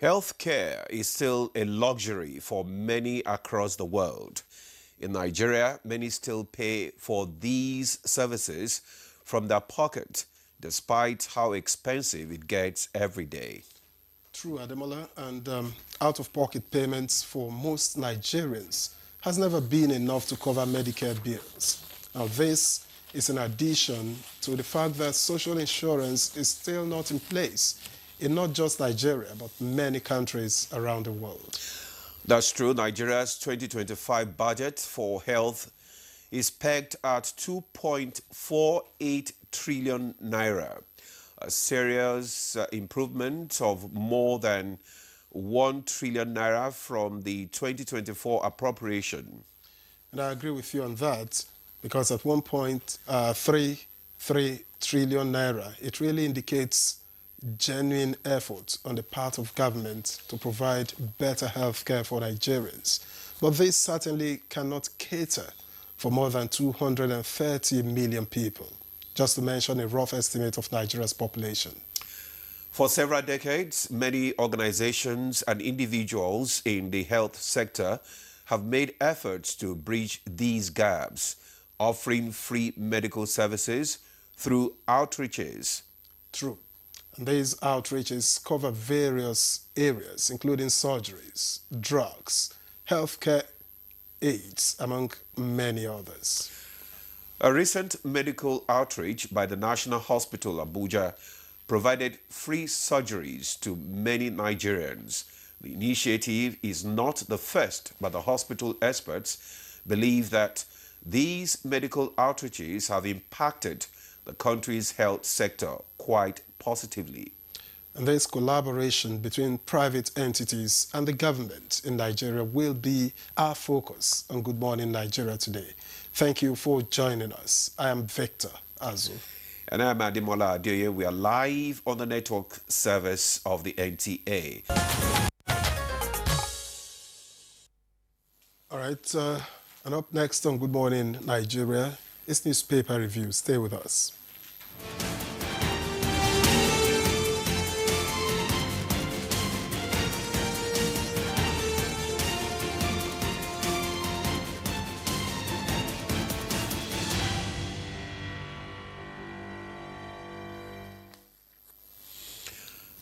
Healthcare is still a luxury for many across the world. In Nigeria, many still pay for these services from their pocket, despite how expensive it gets every day. True, Ademola, and out-of-pocket payments for most Nigerians has never been enough to cover Medicare bills. Now, this is in addition to the fact that social insurance is still not in place in not just Nigeria, but many countries around the world. That's true. Nigeria's 2025 budget for health is pegged at 2.48 trillion naira, a serious improvement of more than 1 trillion naira from the 2024 appropriation. And I agree with you on that, because at 1.33 trillion naira, it really indicates genuine effort on the part of government to provide better health care for Nigerians. But this certainly cannot cater for more than 230 million people, just to mention a rough estimate of Nigeria's population. For several decades, many organizations and individuals in the health sector have made efforts to bridge these gaps, offering free medical services through outreaches. True. And these outreaches cover various areas, including surgeries, drugs, healthcare aids, among many others. A recent medical outreach by the National Hospital Abuja provided free surgeries to many Nigerians. The initiative is not the first, but the hospital experts believe that these medical outreaches have impacted the country's health sector quite positively. And this collaboration between private entities and the government in Nigeria will be our focus on Good Morning Nigeria today. Thank you for joining us. I am Victor Azu. And I'm Ademola Adeoye. We are live on the network service of the NTA. All right, and up next on Good Morning Nigeria is newspaper review. Stay with us.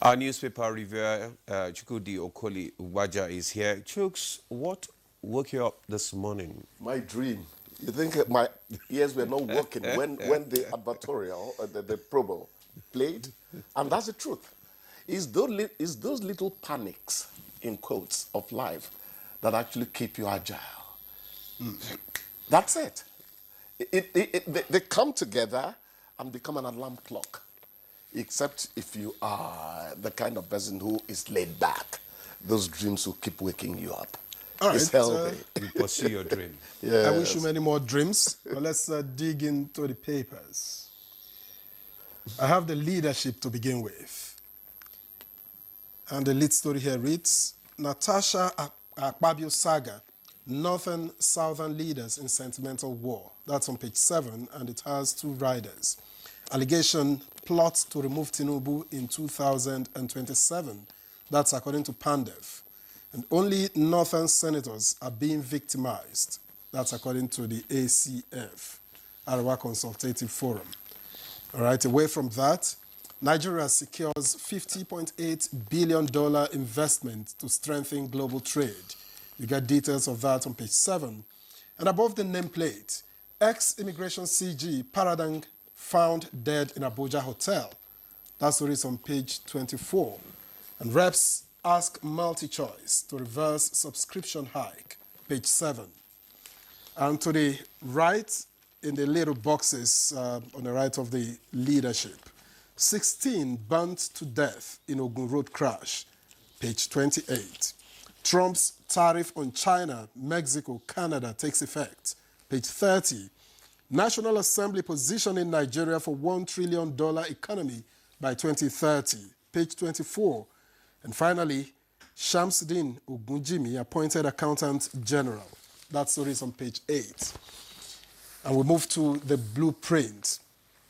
Our newspaper reviewer, Chukudi Okoli Uwaja, is here. Chooks, what woke you up this morning? My dream. You think my ears were not working when the advertorial, the promo played? And that's the truth. It's those little panics, in quotes, of life that actually keep you agile. That's it. They come together and become an alarm clock. Except if you are the kind of person who is laid back. Those dreams will keep waking you up. All right, it's healthy. You pursue your dream. Yes. I wish you many more dreams. But let's dig into the papers. I have the leadership to begin with. And the lead story here reads, Natasha Akpabio saga, Northern-Southern leaders in sentimental war. That's on page 7, and it has 2 riders. Allegation plots to remove Tinubu in 2027. That's according to Pandev. And only Northern senators are being victimized. That's according to the ACF, Arawa Consultative Forum. All right, away from that, Nigeria secures $50.8 billion investment to strengthen global trade. You get details of that on page 7. And above the nameplate, ex-immigration CG Paradang found dead in Abuja hotel. That story is on page 24. And reps ask MultiChoice to reverse subscription hike, page 7. And to the right, in the little boxes on the right of the leadership, 16 burnt to death in Ogun Road crash, page 28. Trump's tariff on China, Mexico, Canada takes effect, page 30. National Assembly positioning Nigeria for $1 trillion economy by 2030, page 24. And finally, Shamsuddin Ogunjimi appointed Accountant General. That story is on page 8. And we move to the blueprint.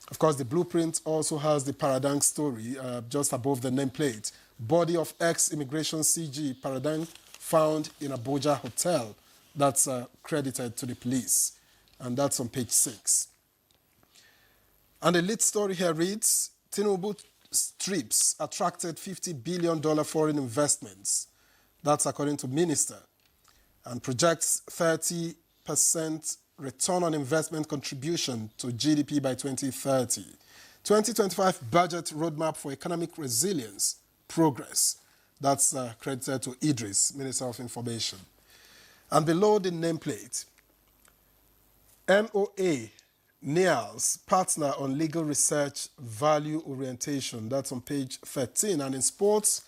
Of course, the blueprint also has the Paradang story just above the nameplate. Body of ex-immigration CG Paradigm found in Abuja hotel. That's credited to the police. And that's on page 6. And the lead story here reads, Tinubu trips attracted $50 billion foreign investments. That's according to minister. And projects 30% return on investment contribution to GDP by 2030. 2025 budget roadmap for economic resilience progress. That's credited to Idris, Minister of Information. And below the nameplate, NOA, NEAL's partner on legal research value orientation. That's on page 13. And in sports,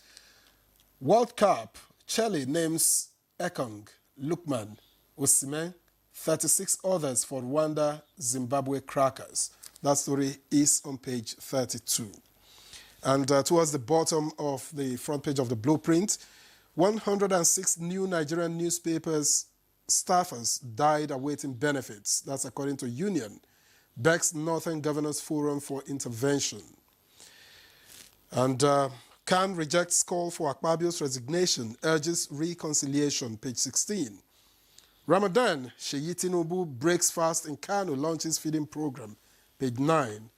World Cup, Chile names Ekong, Lukman, Osimhen, 36 others for Rwanda, Zimbabwe Crackers. That story is on page 32. And towards the bottom of the front page of the blueprint, 106 new Nigerian newspapers staffers died awaiting benefits. That's according to Union. Beck's Northern Governors Forum for intervention. And Khan rejects call for Akpabio's resignation, urges reconciliation, page 16. Ramadan, Sheyi Tinubu breaks fast in Kano, launches feeding program, page 9.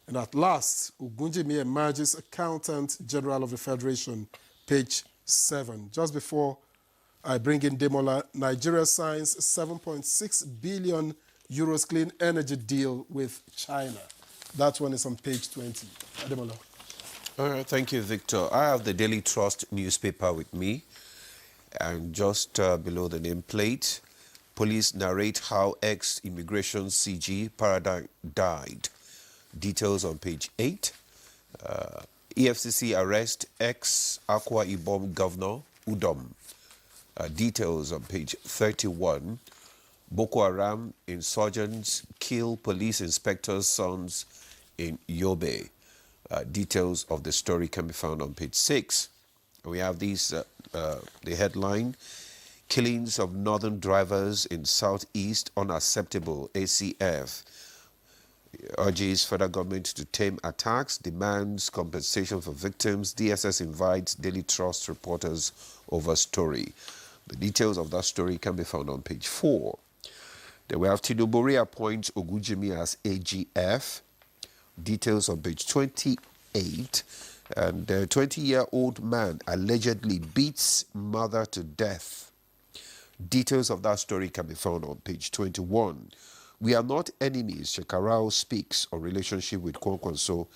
And at last, Ogunjimi emerges Accountant General of the Federation, page 7. Just before I bring in Demola, Nigeria signs 7.6 billion euros clean energy deal with China. That one is on page 20. Demola. All right, thank you, Victor. I have the Daily Trust newspaper with me. And just below the nameplate, police narrate how ex-immigration CG Paradigm died. Details on page 8. EFCC arrest ex-Akwa Ibom Governor Udom. Details on page 31. Boko Haram insurgents kill police inspectors' sons in Yobe. Details of the story can be found on page 6. We have these, the headline, Killings of Northern Drivers in Southeast Unacceptable, ACF. Urges federal government to tame attacks, demands compensation for victims. DSS invites Daily Trust reporters over story. The details of that story can be found on page 4. Then we have Tinubu appoints Ogunjimi as AGF. Details on page 28. And a 20-year-old man allegedly beats mother to death. Details of that story can be found on page 21. We are not enemies. Shekarau speaks on relationship with Kwankwanso.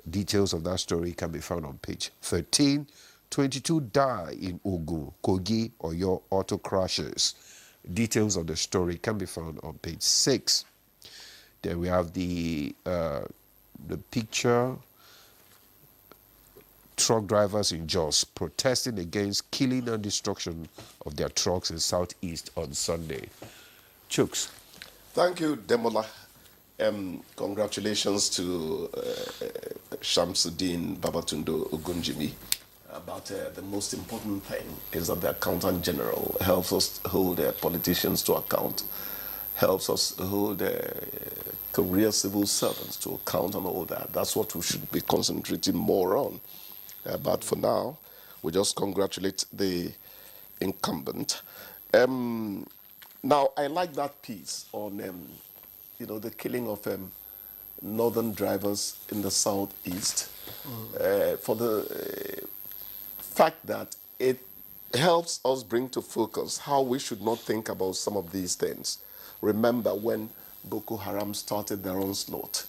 Details of that story can be found on page 13. 22 die in Ogun, Kogi, or your auto crashes. Details of the story can be found on page 6. Then we have the picture. Truck drivers in Jos protesting against killing and destruction of their trucks in Southeast on Sunday. Chooks. Thank you, Demola. Congratulations to Shamsuddin Babatunde Ogunjimi. But the most important thing is that the Accountant General helps us hold politicians to account, helps us hold career civil servants to account and all that. That's what we should be concentrating more on. But for now, we just congratulate the incumbent. Now, I like that piece on, the killing of northern drivers in the southeast for the fact that it helps us bring to focus how we should not think about some of these things. Remember when Boko Haram started their onslaught,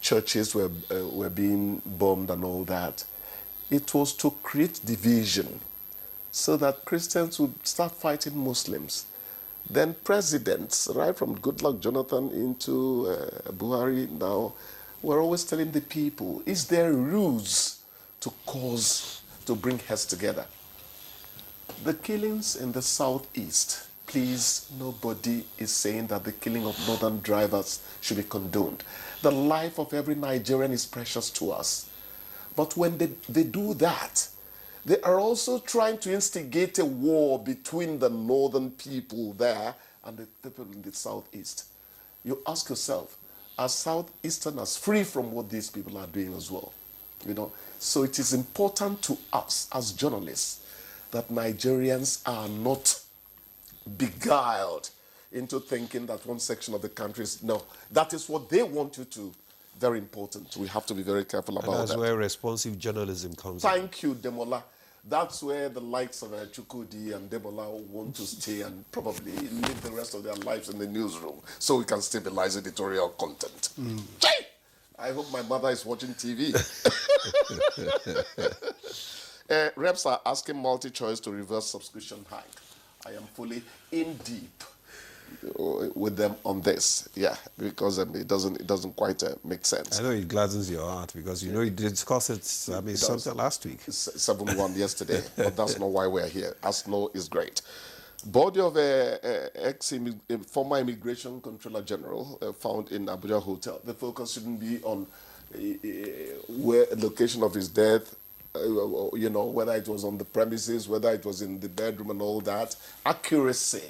churches were being bombed and all that. It was to create division so that Christians would start fighting Muslims. Then presidents, right from Goodluck Jonathan into Buhari now, were always telling the people, is there rules to bring heads together? The killings in the southeast, please, nobody is saying that the killing of northern drivers should be condoned. The life of every Nigerian is precious to us. But when they do that, they are also trying to instigate a war between the northern people there and the people in the southeast. You ask yourself, are southeasterners free from what these people are doing as well? You know, so it is important to us as journalists that Nigerians are not beguiled into thinking that one section of the country is, no, that is what they want you to. Very important. We have to be very careful about That's that. where responsive journalism comes in. Thank you, Demola. That's where the likes of Chukudi and Demola want to stay and probably live the rest of their lives in the newsroom so we can stabilize editorial content. Chai! I hope my mother is watching TV. Reps are asking multi-choice to reverse subscription hike. I am fully in deep with them on this, because it doesn't quite make sense. I know it gladdens your heart because you know you discussed it. Something last week. 7-1 yesterday, but that's not why we're here. ASNO is great. Body of former Immigration Controller General found in Abuja hotel. The focus shouldn't be on where location of his death. Whether it was on the premises, whether it was in the bedroom and all that. Accuracy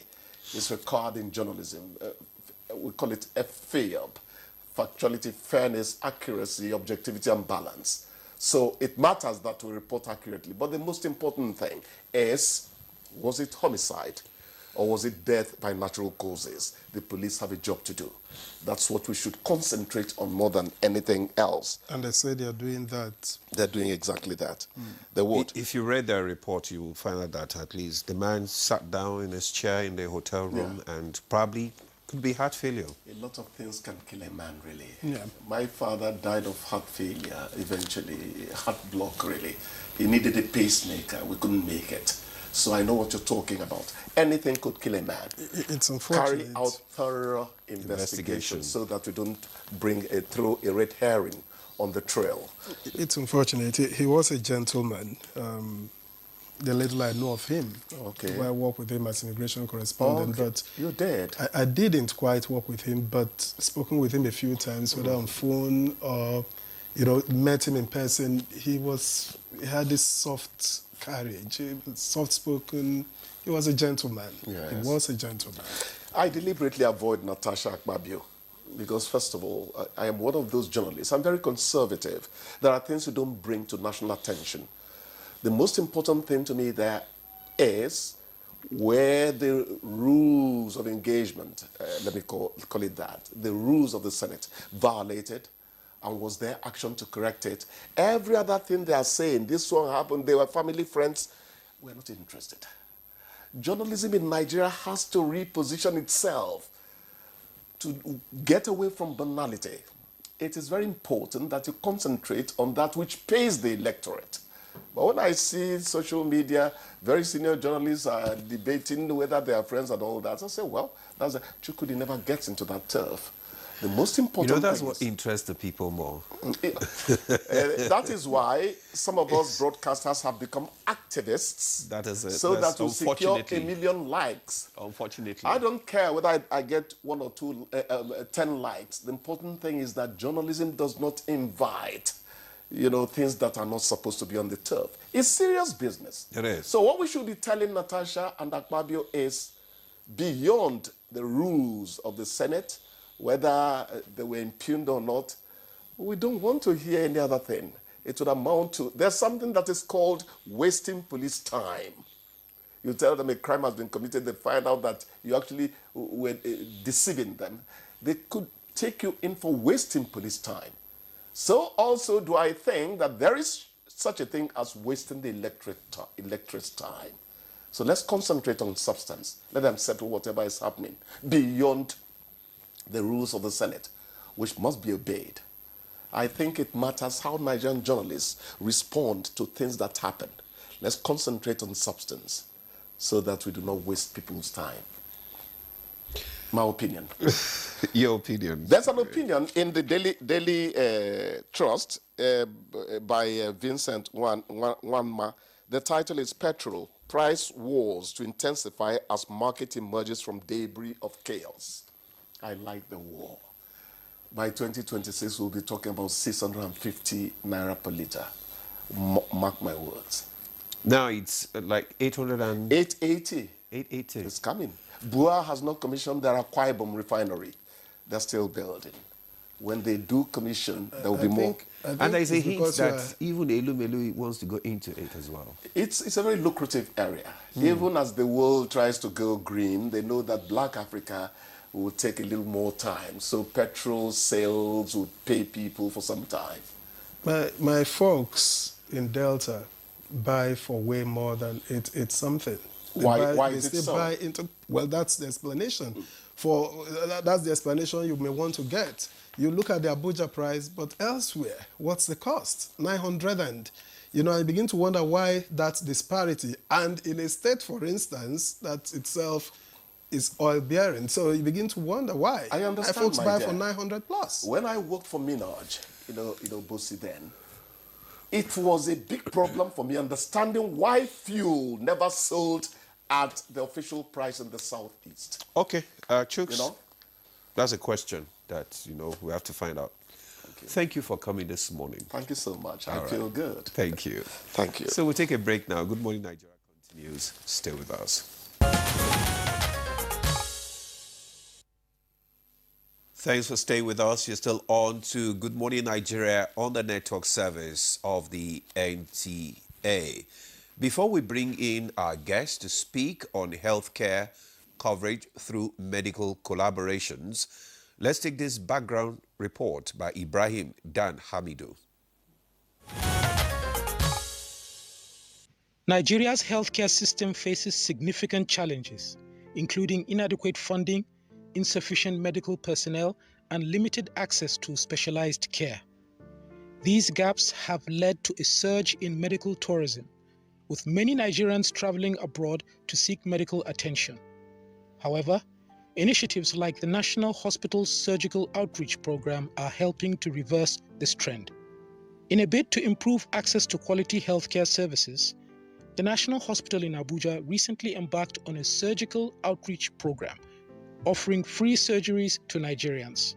is required in journalism. We call it FAIB, factuality, fairness, accuracy, objectivity, and balance. So it matters that we report accurately. But the most important thing is, was it homicide or was it death by natural causes? The police have a job to do. That's what we should concentrate on more than anything else. And they say they're doing that. They're doing exactly that. They would. If you read their report, you will find out that at least the man sat down in his chair in the hotel room and probably could be heart failure. A lot of things can kill a man, really. Yeah. My father died of heart failure, eventually, heart block, really. He needed a pacemaker. We couldn't make it. So I know what you're talking about. Anything could kill a man. It's unfortunate. Carry out thorough investigation so that we don't throw a red herring on the trail. It's unfortunate. He was a gentleman. The little I know of him, where I worked with him as immigration correspondent, but you did. I didn't quite work with him, but spoken with him a few times, whether on phone or, met him in person. He had this soft carriage, soft-spoken. He was a gentleman. Yes. He was a gentleman. I deliberately avoid Natasha Akpabio because, first of all, I am one of those journalists. I'm very conservative. There are things you don't bring to national attention. The most important thing to me there is where the rules of engagement, let me call it that, the rules of the Senate violated, and was there action to correct it. Every other thing they are saying, this one happened, they were family, friends, we're not interested. Journalism in Nigeria has to reposition itself to get away from banality. It is very important that you concentrate on that which pays the electorate. But when I see social media, very senior journalists are debating whether they are friends and all that, I say, well, Chukudi never gets into that turf. The most important that's thing what interests the people more. That is why some of us broadcasters have become activists. So that we secure 1 million likes. Unfortunately. I don't care whether I get 1 or 2, 10 likes. The important thing is that journalism does not invite things that are not supposed to be on the turf. It's serious business. It is. So what we should be telling Natasha and Akpabio is, beyond the rules of the Senate, whether they were impugned or not, we don't want to hear any other thing. It would amount to, there's something that is called wasting police time. You tell them a crime has been committed, they find out that you actually were deceiving them. They could take you in for wasting police time. So also do I think that there is such a thing as wasting the electorate's time. So let's concentrate on substance. Let them settle whatever is happening beyond the rules of the Senate, which must be obeyed. I think it matters how Nigerian journalists respond to things that happen. Let's concentrate on substance so that we do not waste people's time. My opinion. Your opinion. There's an opinion in the Daily Trust by Vincent Wanma. The title is Petrol, Price Wars to Intensify as Market Emerges from Debris of Chaos. I like the war. By 2026, we'll be talking about 650 naira per liter. Mark my words. Now it's like 880. 880. It's coming. Bua has not commissioned their Akwa Ibom refinery. They're still building. When they do commission, there will be more. I think And there's a it's hint because that even Elumelu wants to go into it as well. It's a very lucrative area. Even as the world tries to go green, they know that Black Africa will take a little more time. So petrol sales would pay people for some time. my folks in Delta buy for way more than it's something. Why They is it still so? buy into, well, that's the explanation. That's the explanation you may want to get. You look at the Abuja price, but elsewhere, what's the cost? 900 and, I begin to wonder why that disparity. And in a state, for instance, that itself is oil bearing. So you begin to wonder why. I understand, Folks my buy dear. for 900 plus. When I worked for Minaj, Bosi then, it was a big problem for me understanding why fuel never sold at the official price in the southeast. Okay, Chooks, You know? that's a question that, we have to find out. Thank you for coming this morning. Thank you so much. I All right. feel good. Thank you. Thank you. So we'll take a break now. Good Morning Nigeria continues. Stay with us. Thanks for staying with us. You're still on to Good Morning Nigeria on the network service of the NTA. Before we bring in our guest to speak on healthcare coverage through medical collaborations, let's take this background report by Ibrahim Dan Hamidu. Nigeria's healthcare system faces significant challenges, including inadequate funding, insufficient medical personnel, and limited access to specialized care. These gaps have led to a surge in medical tourism, with many Nigerians traveling abroad to seek medical attention. However, initiatives like the National Hospital Surgical Outreach Program are helping to reverse this trend. In a bid to improve access to quality healthcare services, the National Hospital in Abuja recently embarked on a surgical outreach program, offering free surgeries to Nigerians.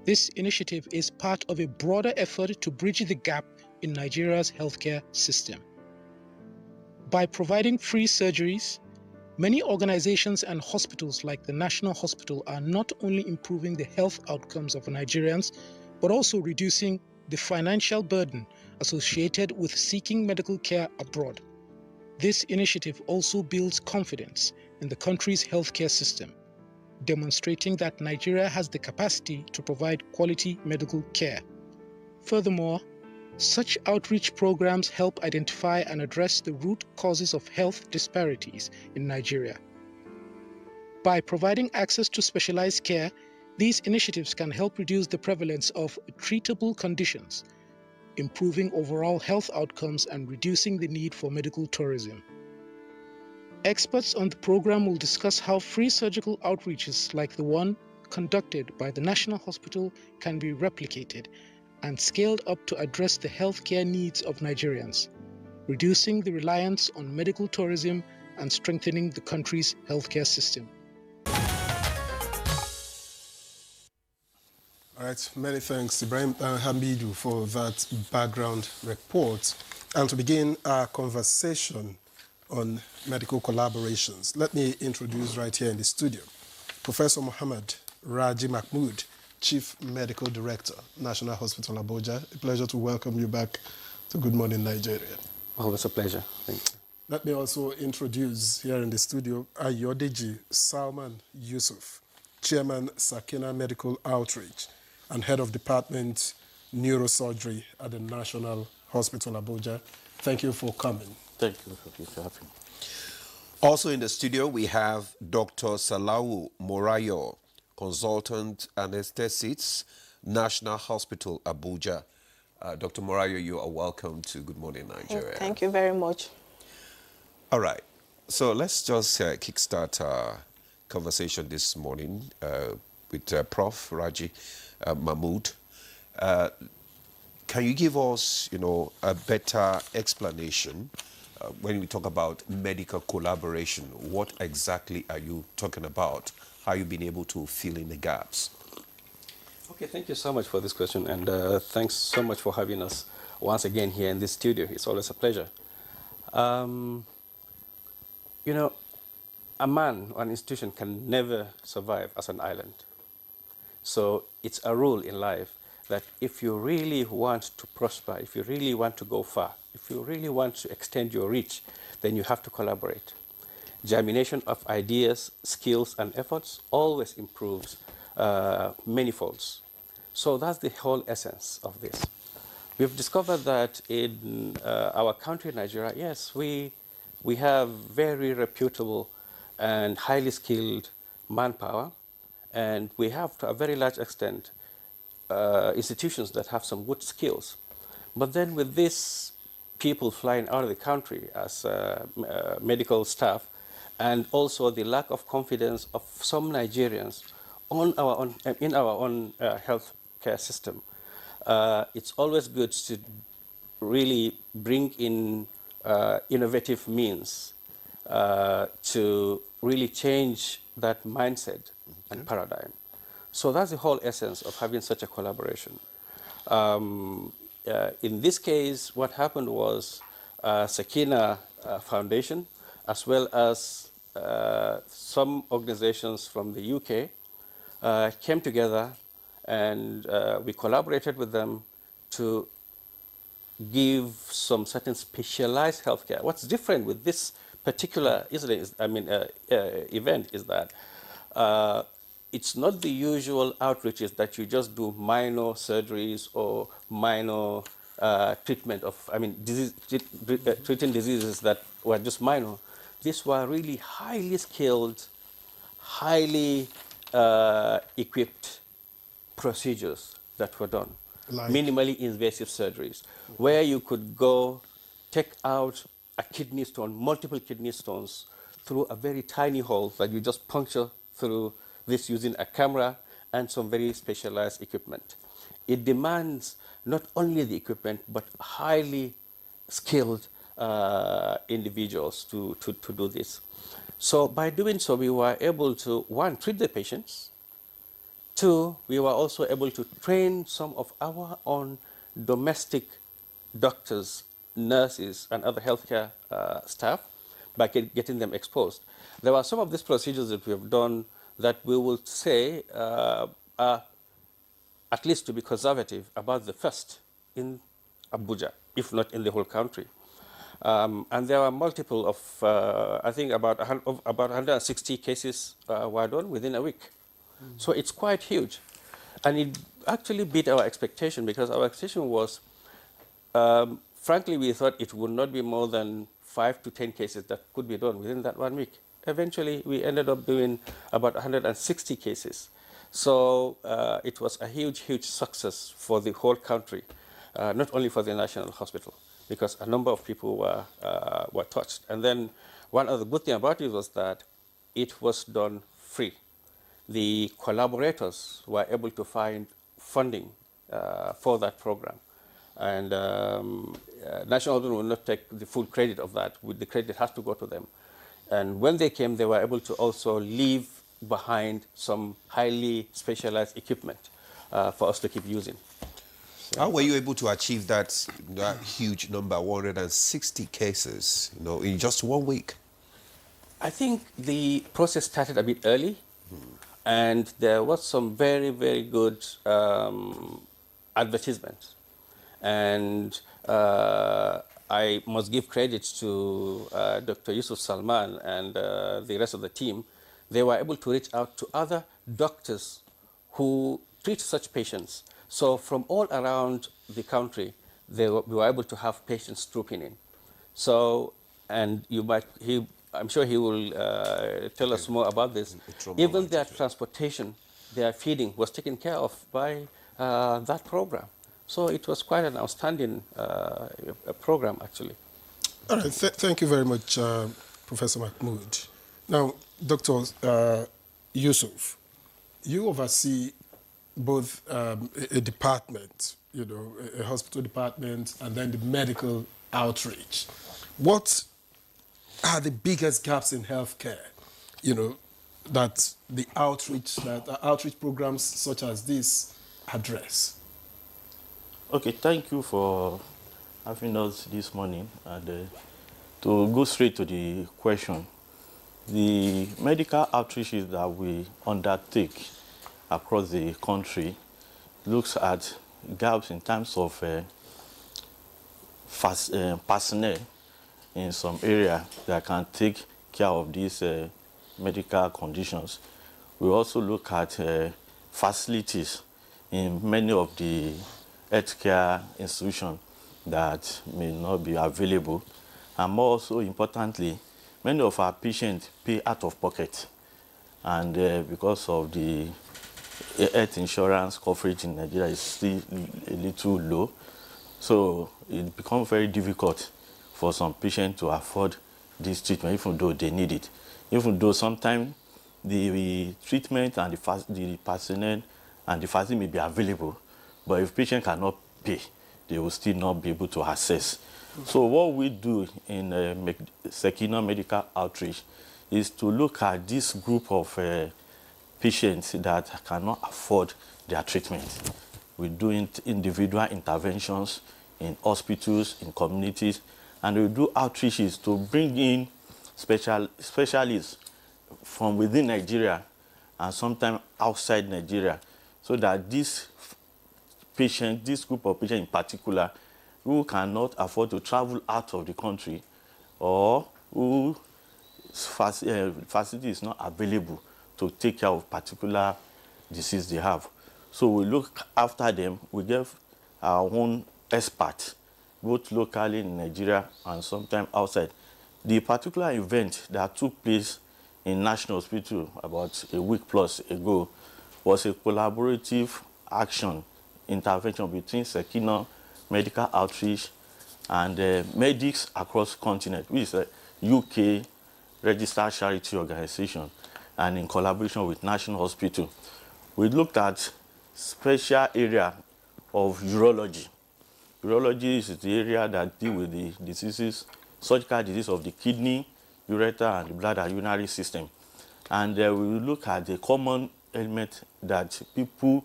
This initiative is part of a broader effort to bridge the gap in Nigeria's healthcare system. By providing free surgeries, many organizations and hospitals like the National Hospital are not only improving the health outcomes of Nigerians, but also reducing the financial burden associated with seeking medical care abroad. This initiative also builds confidence in the country's healthcare system, demonstrating that Nigeria has the capacity to provide quality medical care. Furthermore, such outreach programs help identify and address the root causes of health disparities in Nigeria. By providing access to specialized care, these initiatives can help reduce the prevalence of treatable conditions, improving overall health outcomes and reducing the need for medical tourism. Experts on the program will discuss how free surgical outreaches like the one conducted by the National Hospital can be replicated and scaled up to address the healthcare needs of Nigerians, reducing the reliance on medical tourism and strengthening the country's healthcare system. All right, many thanks, Ibrahim Hamidu, for that background report. And to begin our conversation on medical collaborations, let me introduce right here in the studio Professor Muhammad Raji Mahmood, Chief Medical Director, National Hospital Abuja. A pleasure to welcome you back to Good Morning Nigeria. Oh, it's a pleasure. Thank you. Let me also introduce here in the studio Ayodeji Salman Yusuf, Chairman Sakina Medical Outreach and Head of Department Neurosurgery at the National Hospital Abuja. Thank you for coming. Thank you for having me. Also in the studio, we have Dr. Salawu Morayo, Consultant Anesthetist, National Hospital Abuja. Dr. Morayo, you are welcome to Good Morning Nigeria. Thank you very much. All right. So let's just kickstart our conversation this morning with Prof. Raji Mahmood. Can you give us, a better explanation when we talk about medical collaboration? What exactly are you talking about? How you been able to fill in the gaps? Okay, thank you so much for this question, and thanks so much for having us once again here in this studio. It's always a pleasure. A man or an institution can never survive as an island. So it's a rule in life that if you really want to prosper, if you really want to go far, if you really want to extend your reach, then you have to collaborate. Germination of ideas, skills, and efforts always improves many folds. So that's the whole essence of this. We've discovered that in our country, Nigeria, yes, we have very reputable and highly skilled manpower, and we have, to a very large extent, institutions that have some good skills. But then with these people flying out of the country as medical staff, and also the lack of confidence of some Nigerians in our own healthcare system, it's always good to really bring in innovative means to really change that mindset and paradigm. So that's the whole essence of having such a collaboration. In this case, what happened was Sakina Foundation, as well as some organizations from the UK, came together, and we collaborated with them to give some certain specialized healthcare. What's different with this particular event is that it's not the usual outreaches that you just do minor surgeries or minor treatment of, treating diseases that were just minor. These were really highly skilled, highly equipped procedures that were done. Like? Minimally invasive surgeries, where you could go take out a kidney stone, multiple kidney stones, through a very tiny hole that you just puncture through this using a camera and some very specialized equipment. It demands not only the equipment, but highly skilled individuals to do this. So by doing so, we were able to, one, treat the patients. Two, we were also able to train some of our own domestic doctors, nurses, and other healthcare staff by getting them exposed. There were some of these procedures that we have done that we will say are, at least to be conservative, about the first in Abuja, if not in the whole country. And there are multiple of, I think about 160 cases were done within a week. So it's quite huge. And it actually beat our expectation, because our expectation was, frankly, we thought it would not be more than 5 to 10 cases that could be done within that 1 week. Eventually, we ended up doing about 160 cases. So it was a huge, huge success for the whole country, not only for the National Hospital, because a number of people were touched. And then one other good thing about it was that it was done free. The collaborators were able to find funding for that program. And National Hospital will not take the full credit of that. The credit has to go to them. And when they came, they were able to also leave behind some highly specialized equipment for us to keep using. So, how were you able to achieve that huge number, 160 cases, in just 1 week? I think the process started a bit early, and there was some very, very good advertisement. And I must give credit to Dr. Yusuf Salman and the rest of the team. They were able to reach out to other doctors who treat such patients. So from all around the country, we were able to have patients trooping in. So, and I'm sure he will tell us more about this. Even their transportation, their feeding was taken care of by that program. So it was quite an outstanding program, actually. All right, thank you very much, Professor Mahmood. Now, Dr. Yusuf, you oversee both a department, a hospital department, and then the medical outreach. What are the biggest gaps in healthcare, that the outreach programs such as this address? Okay, thank you for having us this morning. And to go straight to the question, the medical outreaches that we undertake across the country looks at gaps in terms of personnel in some area that can take care of these medical conditions. We also look at facilities in many of the healthcare institutions that may not be available. And more also importantly, many of our patients pay out of pocket. And because of the health insurance coverage in Nigeria is still a little low, so it becomes very difficult for some patients to afford this treatment, even though they need it. Even though sometimes the treatment and the personnel and the facility may be available, but if patient cannot pay, they will still not be able to access. So what we do in Sekina Medical Outreach is to look at this group of patients that cannot afford their treatment. We do individual interventions in hospitals, in communities, and we do outreaches to bring in specialists from within Nigeria and sometimes outside Nigeria, so that this group of patients in particular, who cannot afford to travel out of the country or who facility is not available to take care of particular disease they have. So we look after them. We give our own experts, both locally in Nigeria and sometimes outside. The particular event that took place in National Hospital about a week plus ago was a collaborative action intervention between Sekina Medical Outreach and medics across the continent, which is a UK registered charity organization, and in collaboration with National Hospital. We looked at special area of urology. Urology is the area that deals with the diseases, surgical disease of the kidney, ureter, and the bladder urinary system. And we look at the common element that people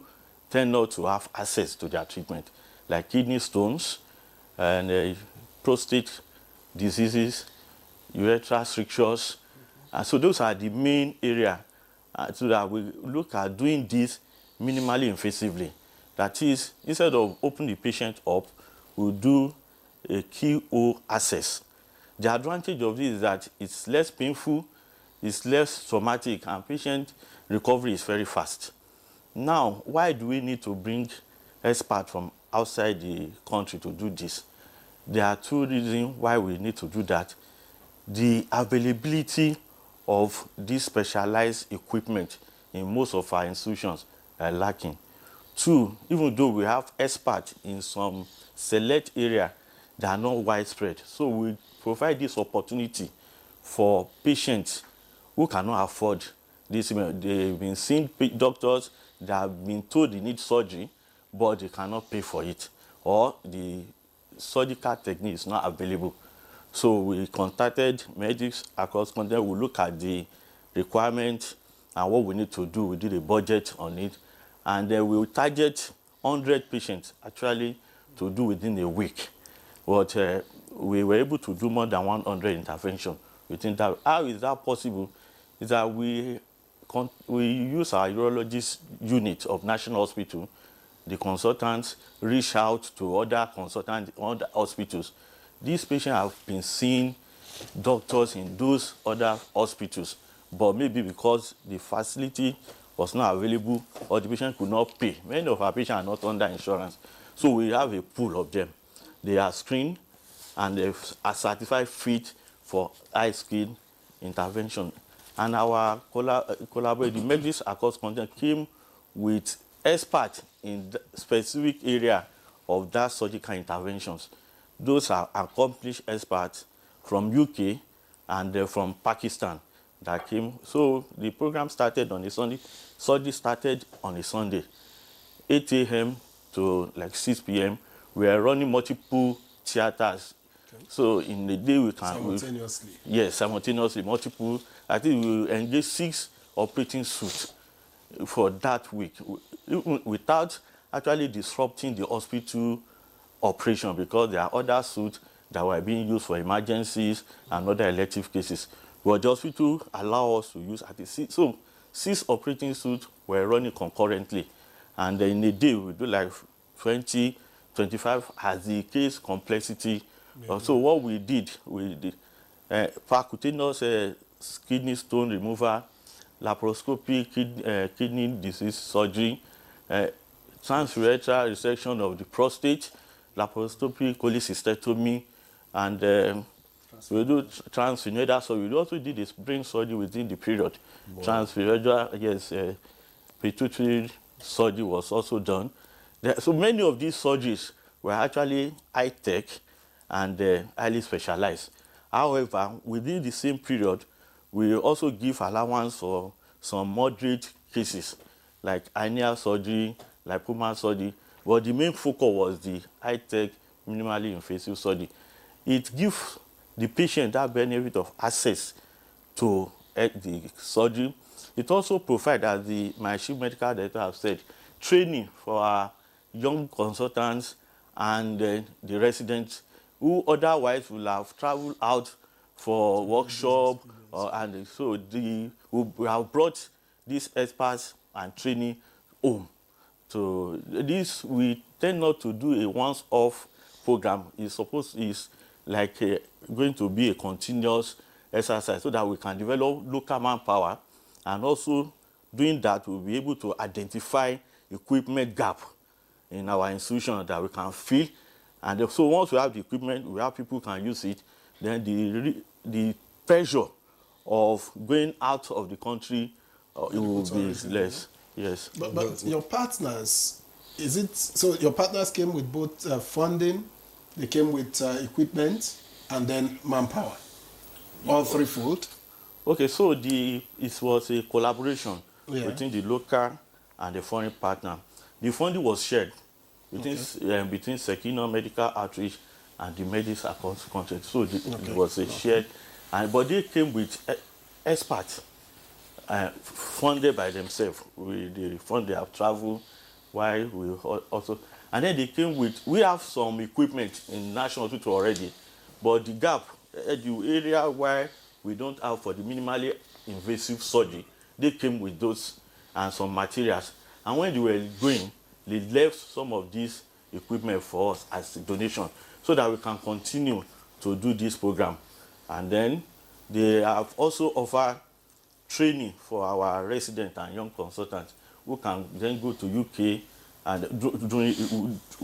tend not to have access to their treatment, like kidney stones and prostate diseases, urethral strictures. And so those are the main area, so that we look at doing this minimally invasively. That is, instead of opening the patient up, we'll do a keyhole access. The advantage of this is that it's less painful, it's less traumatic, and patient recovery is very fast. Now, why do we need to bring experts from outside the country to do this? There are two reasons why we need to do that. The availability of this specialized equipment in most of our institutions are lacking. Two, even though we have experts in some select area, they are not widespread. So we provide this opportunity for patients who cannot afford this. They've been seeing doctors that have been told they need surgery, but they cannot pay for it, or the surgical technique is not available. So we contacted medics across the continent. We look at the requirement and what we need to do. We did a budget on it, and then we will target 100 patients actually to do within a week. But we were able to do more than 100 interventions within that. How is that possible? Is that we use our urologist unit of National Hospital. The consultants reach out to other consultants, other hospitals. These patients have been seeing doctors in those other hospitals, but maybe because the facility was not available or the patient could not pay. Many of our patients are not under insurance. So we have a pool of them. They are screened and they are certified fit for high-skill intervention. And our collaborative medics across the continent came with experts in the specific area of that surgical interventions. Those are accomplished experts from UK and from Pakistan that came. So the program started on a Sunday. Surgery started on a Sunday, 8 a.m. to like 6 p.m. We are running multiple theaters. Okay. So in the day we can... Simultaneously? Yes, simultaneously, multiple. I think we will engage 6 operating suites for that week without actually disrupting the hospital operation, because there are other suites that were being used for emergencies and other elective cases. But the hospital allow us to use at least 6. So 6 operating suites were running concurrently. And in a day, we do like 20, 25 as the case complexity. So what we did percutaneous kidney stone removal, laparoscopy kidney disease surgery, transurethral resection of the prostate, laparoscopy cholecystectomy, and we do transfemoral. So we also did this brain surgery within the period. Wow. Transfemoral, yes, pituitary surgery was also done. So many of these surgeries were actually high-tech and highly specialized. However, within the same period, we also give allowance for some moderate cases like hernia surgery, lipoma surgery, but the main focus was the high-tech, minimally invasive surgery. It gives the patient that benefit of access to the surgery. It also provides, as my chief medical director has said, training for our young consultants and the residents who otherwise will have traveled out for workshop, and so we have brought these experts and training home. So this, we tend not to do a once-off program. It's like going to be a continuous exercise so that we can develop local manpower, and also doing that we'll be able to identify equipment gap in our institution that we can fill. And so once we have the equipment, we have people who can use it, then the pressure of going out of the country it will be less. Yes. But your partners, is it so? Your partners came with both funding, they came with equipment, and then manpower, all threefold. Okay, so it was a collaboration between the local and the foreign partner. The funding was shared between Sekino Medical Outreach and the Medis Accounts Contract. So it was a shared, but they came with experts funded by themselves. They have traveled while we also, and then they came with, we have some equipment in National Hospital already, but the gap, the area where we don't have for the minimally invasive surgery, they came with those and some materials. And when they were going, they left some of these equipment for us as a donation so that we can continue to do this program. And then they have also offered training for our residents and young consultants who can then go to UK and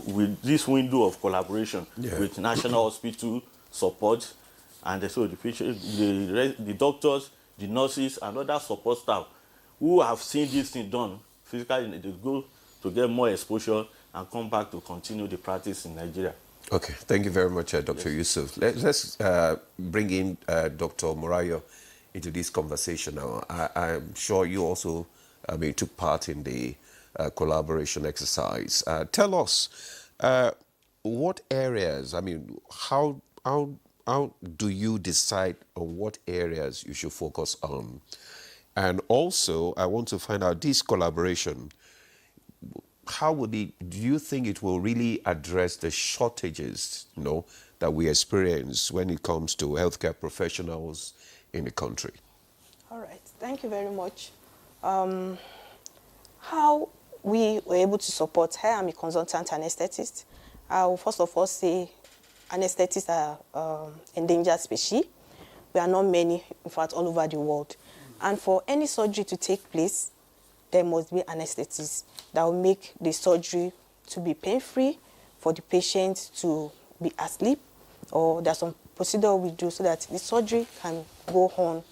with this window of collaboration with National Hospital support, and so the patient, the doctors, the nurses, and other support staff who have seen this thing done physically, they go to get more exposure and come back to continue the practice in Nigeria. Okay, thank you very much, Dr. Yusuf. Let's bring in Dr. Morayo into this conversation now. I'm sure you also took part in the collaboration exercise. Tell us what areas, how do you decide on what areas you should focus on? And also, I want to find out this collaboration, do you think it will really address the shortages, that we experience when it comes to healthcare professionals in the country? All right, thank you very much. How we were able to support, I'm a consultant anesthetist. I will first of all say anesthetists are endangered species. We are not many, in fact, all over the world. And for any surgery to take place, there must be anesthetists that will make the surgery to be pain-free, for the patient to be asleep, or there's some procedure we do so that the surgery can go on,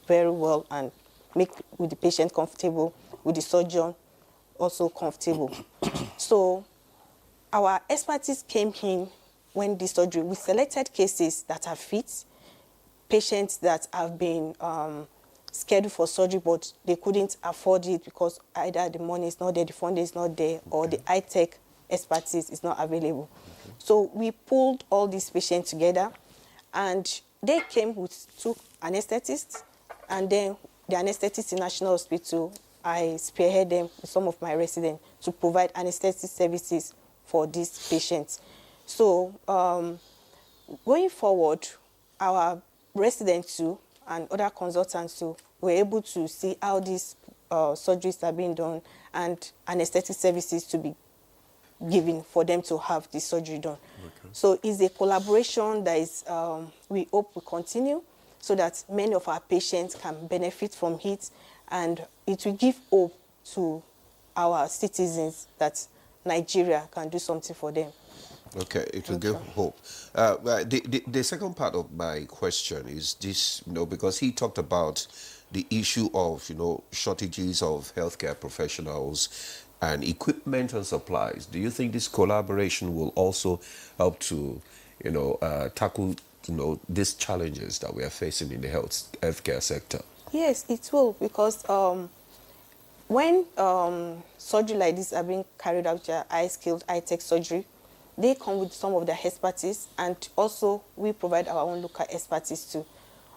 very well, and make with the patient comfortable, with the surgeon also comfortable. So our expertise came in when the surgery, we selected cases that are fit, patients that have been scheduled for surgery, but they couldn't afford it because either the money is not there, the funding is not there, or the high-tech expertise is not available. So we pulled all these patients together, and they came with 2 anesthetists, and then the anesthetist in National Hospital, I spearhead them with some of my residents to provide anesthetic services for these patients. So going forward, our residents too and other consultants too were able to see how these surgeries are being done and anesthetic services to be given for them to have the surgery done. So it's a collaboration that is, we hope will continue so that many of our patients can benefit from it, and it will give hope to our citizens that Nigeria can do something for them. Okay, it will give hope. Well, the second part of my question is this, because he talked about the issue of, shortages of healthcare professionals and equipment and supplies. Do you think this collaboration will also help to, tackle, these challenges that we are facing in the healthcare sector? Yes, it will, because when surgery like this are being carried out, high-skilled, high-tech surgery, they come with some of their expertise, and also we provide our own local expertise too.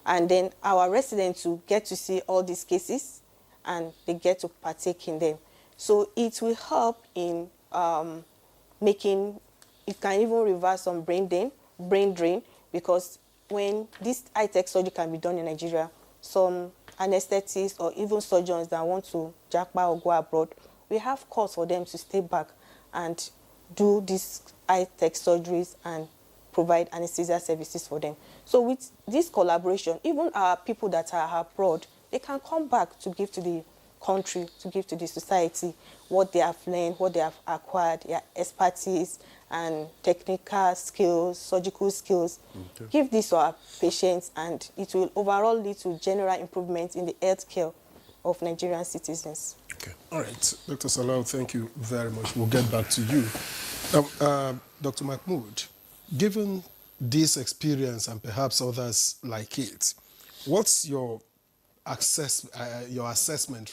And then our residents will get to see all these cases, and they get to partake in them. So it will help in making, it can even reverse some brain drain, because when this high-tech surgery can be done in Nigeria, some anesthetists or even surgeons that want to jackpot or go abroad, we have calls for them to stay back and do these high-tech surgeries and provide anesthesia services for them. So with this collaboration, even our people that are abroad, they can come back to give to the country, to give to the society what they have learned, what they have acquired, their expertise and technical skills, surgical skills. Okay. Give this to our patients, and it will overall lead to general improvement in the health care of Nigerian citizens. Okay. All right. Dr. Salau, thank you very much. We'll get back to you. Dr. Mahmood, given this experience and perhaps others like it, what's your assessment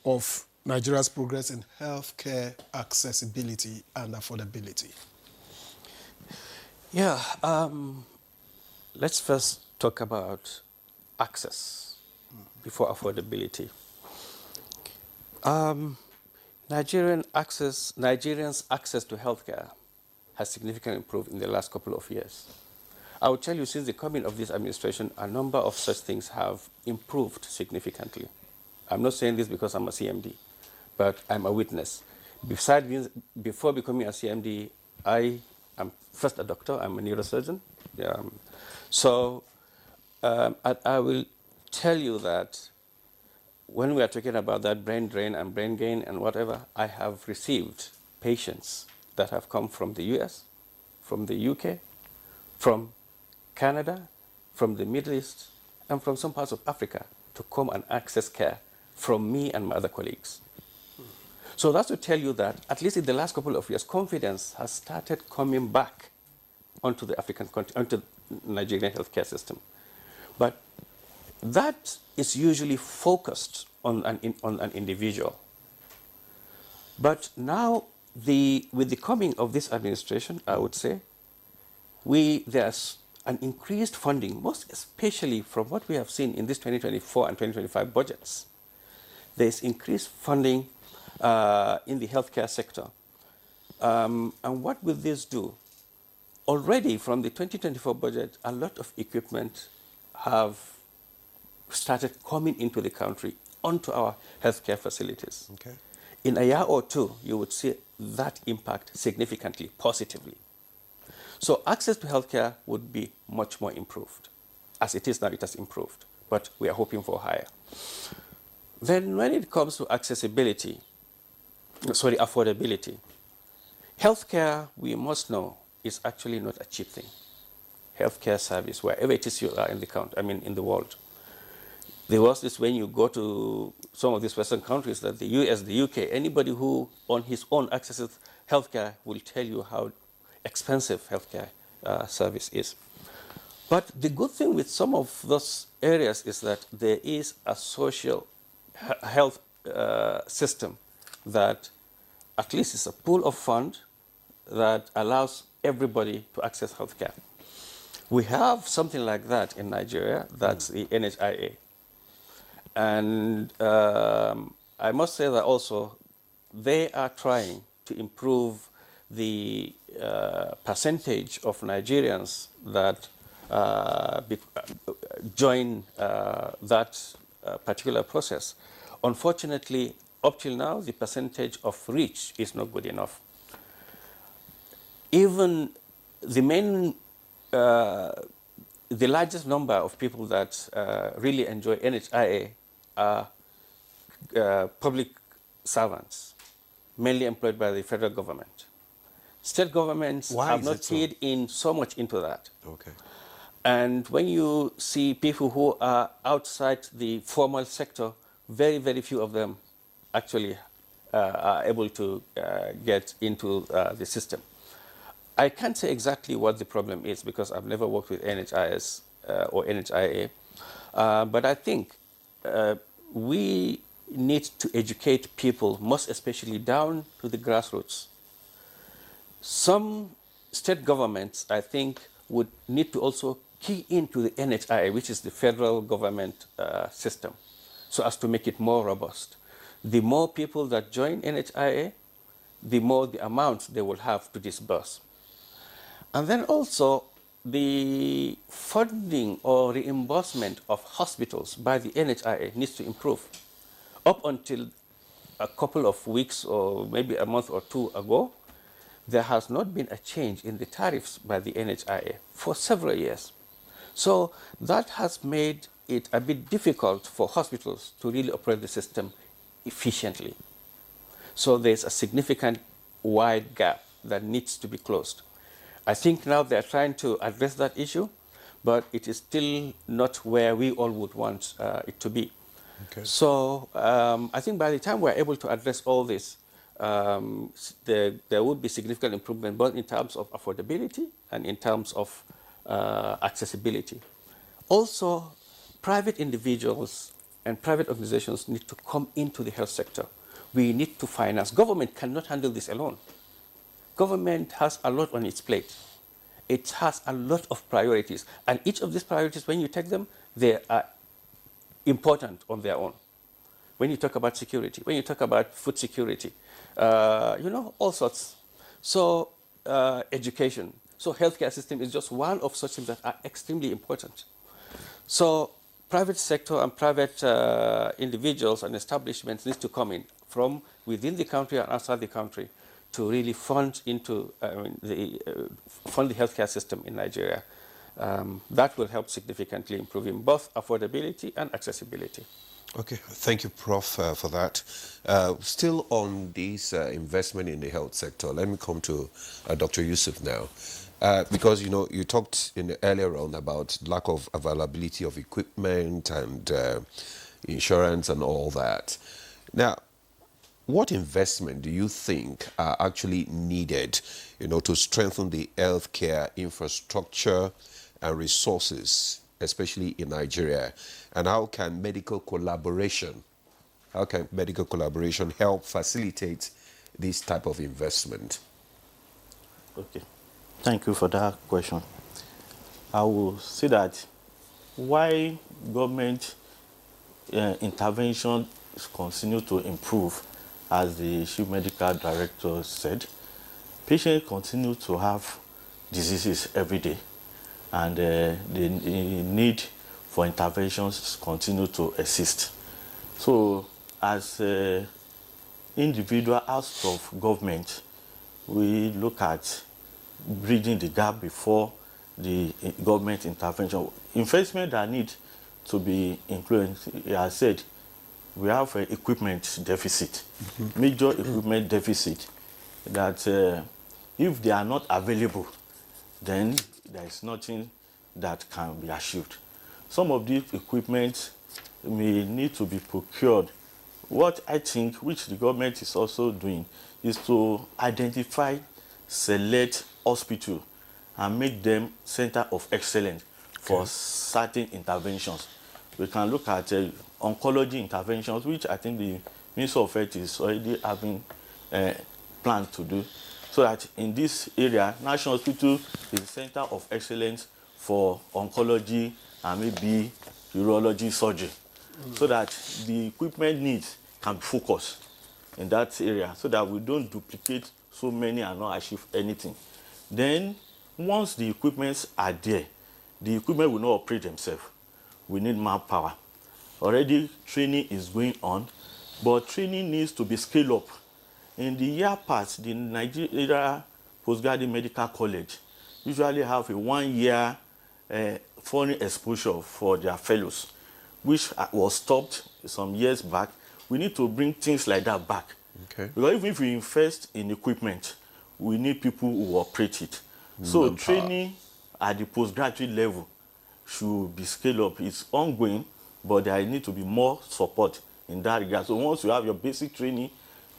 of Nigeria's progress in healthcare accessibility and affordability? Yeah, let's first talk about access before affordability. Nigerians' access to healthcare has significantly improved in the last couple of years. I will tell you, since the coming of this administration, a number of such things have improved significantly. I'm not saying this because I'm a CMD, but I'm a witness. Before becoming a CMD, I am first a doctor. I'm a neurosurgeon. I will tell you that when we are talking about that brain drain and brain gain and whatever, I have received patients that have come from the US, from the UK, from Canada, from the Middle East, and from some parts of Africa to come and access care from me and my other colleagues. So that's to tell you that, at least in the last couple of years, confidence has started coming back onto the onto the Nigerian healthcare system. But that is usually focused on an individual. But now, with the coming of this administration, I would say, there's an increased funding, most especially from what we have seen in this 2024 and 2025 budgets. There's increased funding in the healthcare sector. And what will this do? Already from the 2024 budget, a lot of equipment have started coming into the country, onto our healthcare facilities. Okay. In a year or two, you would see that impact significantly, positively. So access to healthcare would be much more improved. As it is now, it has improved, but we are hoping for higher. Then when it comes to affordability, healthcare, we must know, is actually not a cheap thing. Healthcare service, wherever it is you are in the world. There was this, when you go to some of these Western countries, that the US, the UK, anybody who on his own accesses healthcare will tell you how expensive healthcare service is. But the good thing with some of those areas is that there is a social health system that at least is a pool of fund that allows everybody to access healthcare. We have something like that in Nigeria. That's the NHIA. And I must say that also they are trying to improve the percentage of Nigerians that join that particular process. Unfortunately, up till now, the percentage of reach is not good enough. even the main, the largest number of people that really enjoy NHIA are public servants, mainly employed by the federal government. State governments Why have is not it so? paid in so much into that. Okay. And when you see people who are outside the formal sector, very, very few of them actually are able to get into the system. I can't say exactly what the problem is because I've never worked with NHIS or NHIA, but I think we need to educate people, most especially down to the grassroots. Some state governments, I think, would need to also key into the NHIA, which is the federal government system, so as to make it more robust. The more people that join NHIA, the more the amount they will have to disburse. And then also the funding or reimbursement of hospitals by the NHIA needs to improve. Up until a couple of weeks or maybe a month or two ago, there has not been a change in the tariffs by the NHIA for several years. So that has made it a bit difficult for hospitals to really operate the system efficiently. So there's a significant wide gap that needs to be closed. I think now they're trying to address that issue, but it is still not where we all would want it to be. Okay. So I think by the time we're able to address all this, there would be significant improvement both in terms of affordability and in terms of accessibility. Also, private individuals and private organizations need to come into the health sector. We need to finance. Government cannot handle this alone. Government has a lot on its plate. It has a lot of priorities. And each of these priorities, when you take them, they are important on their own. When you talk about security, when you talk about food security, all sorts. So education. So healthcare system is just one of such things that are extremely important. So private sector and private individuals and establishments need to come in from within the country and outside the country to really fund into fund the healthcare system in Nigeria. That will help significantly improving both affordability and accessibility. Okay, thank you, Prof, for that. Still on this investment in the health sector, let me come to Dr. Yusuf now. Because, you talked in the earlier round about lack of availability of equipment and insurance and all that. Now, what investment do you think are actually needed, to strengthen the healthcare infrastructure and resources, especially in Nigeria? And how can medical collaboration help facilitate this type of investment? Okay, thank you for that question. I will say that why government intervention continue to improve, as the Chief Medical Director said, patients continue to have diseases every day, and the need for interventions continue to exist. So as individual out of government, we look at bridging the gap before the government intervention. Investment that need to be included, as said, we have an equipment deficit, major equipment deficit, that if they are not available, then there is nothing that can be achieved. Some of these equipment may need to be procured. What I think, which the government is also doing, is to identify select hospitals and make them center of excellence for certain interventions. We can look at oncology interventions, which I think the Ministry of Health is already having plans to do, so that in this area, National Hospital is a center of excellence for oncology and maybe urology surgery, so that the equipment needs can be focused in that area, so that we don't duplicate so many and not achieve anything. Then, once the equipments are there, the equipment will not operate themselves. We need manpower. Already training is going on, but training needs to be scaled up. In the year past, the Nigeria postgraduate medical college usually have a 1-year foreign exposure for their fellows, which was stopped some years back. We need to bring things like that back. Okay. Because even if we invest in equipment, we need people who operate it. So Manpower. training at the postgraduate level should be scaled up. It's ongoing, but there need to be more support in that regard. So once you have your basic training,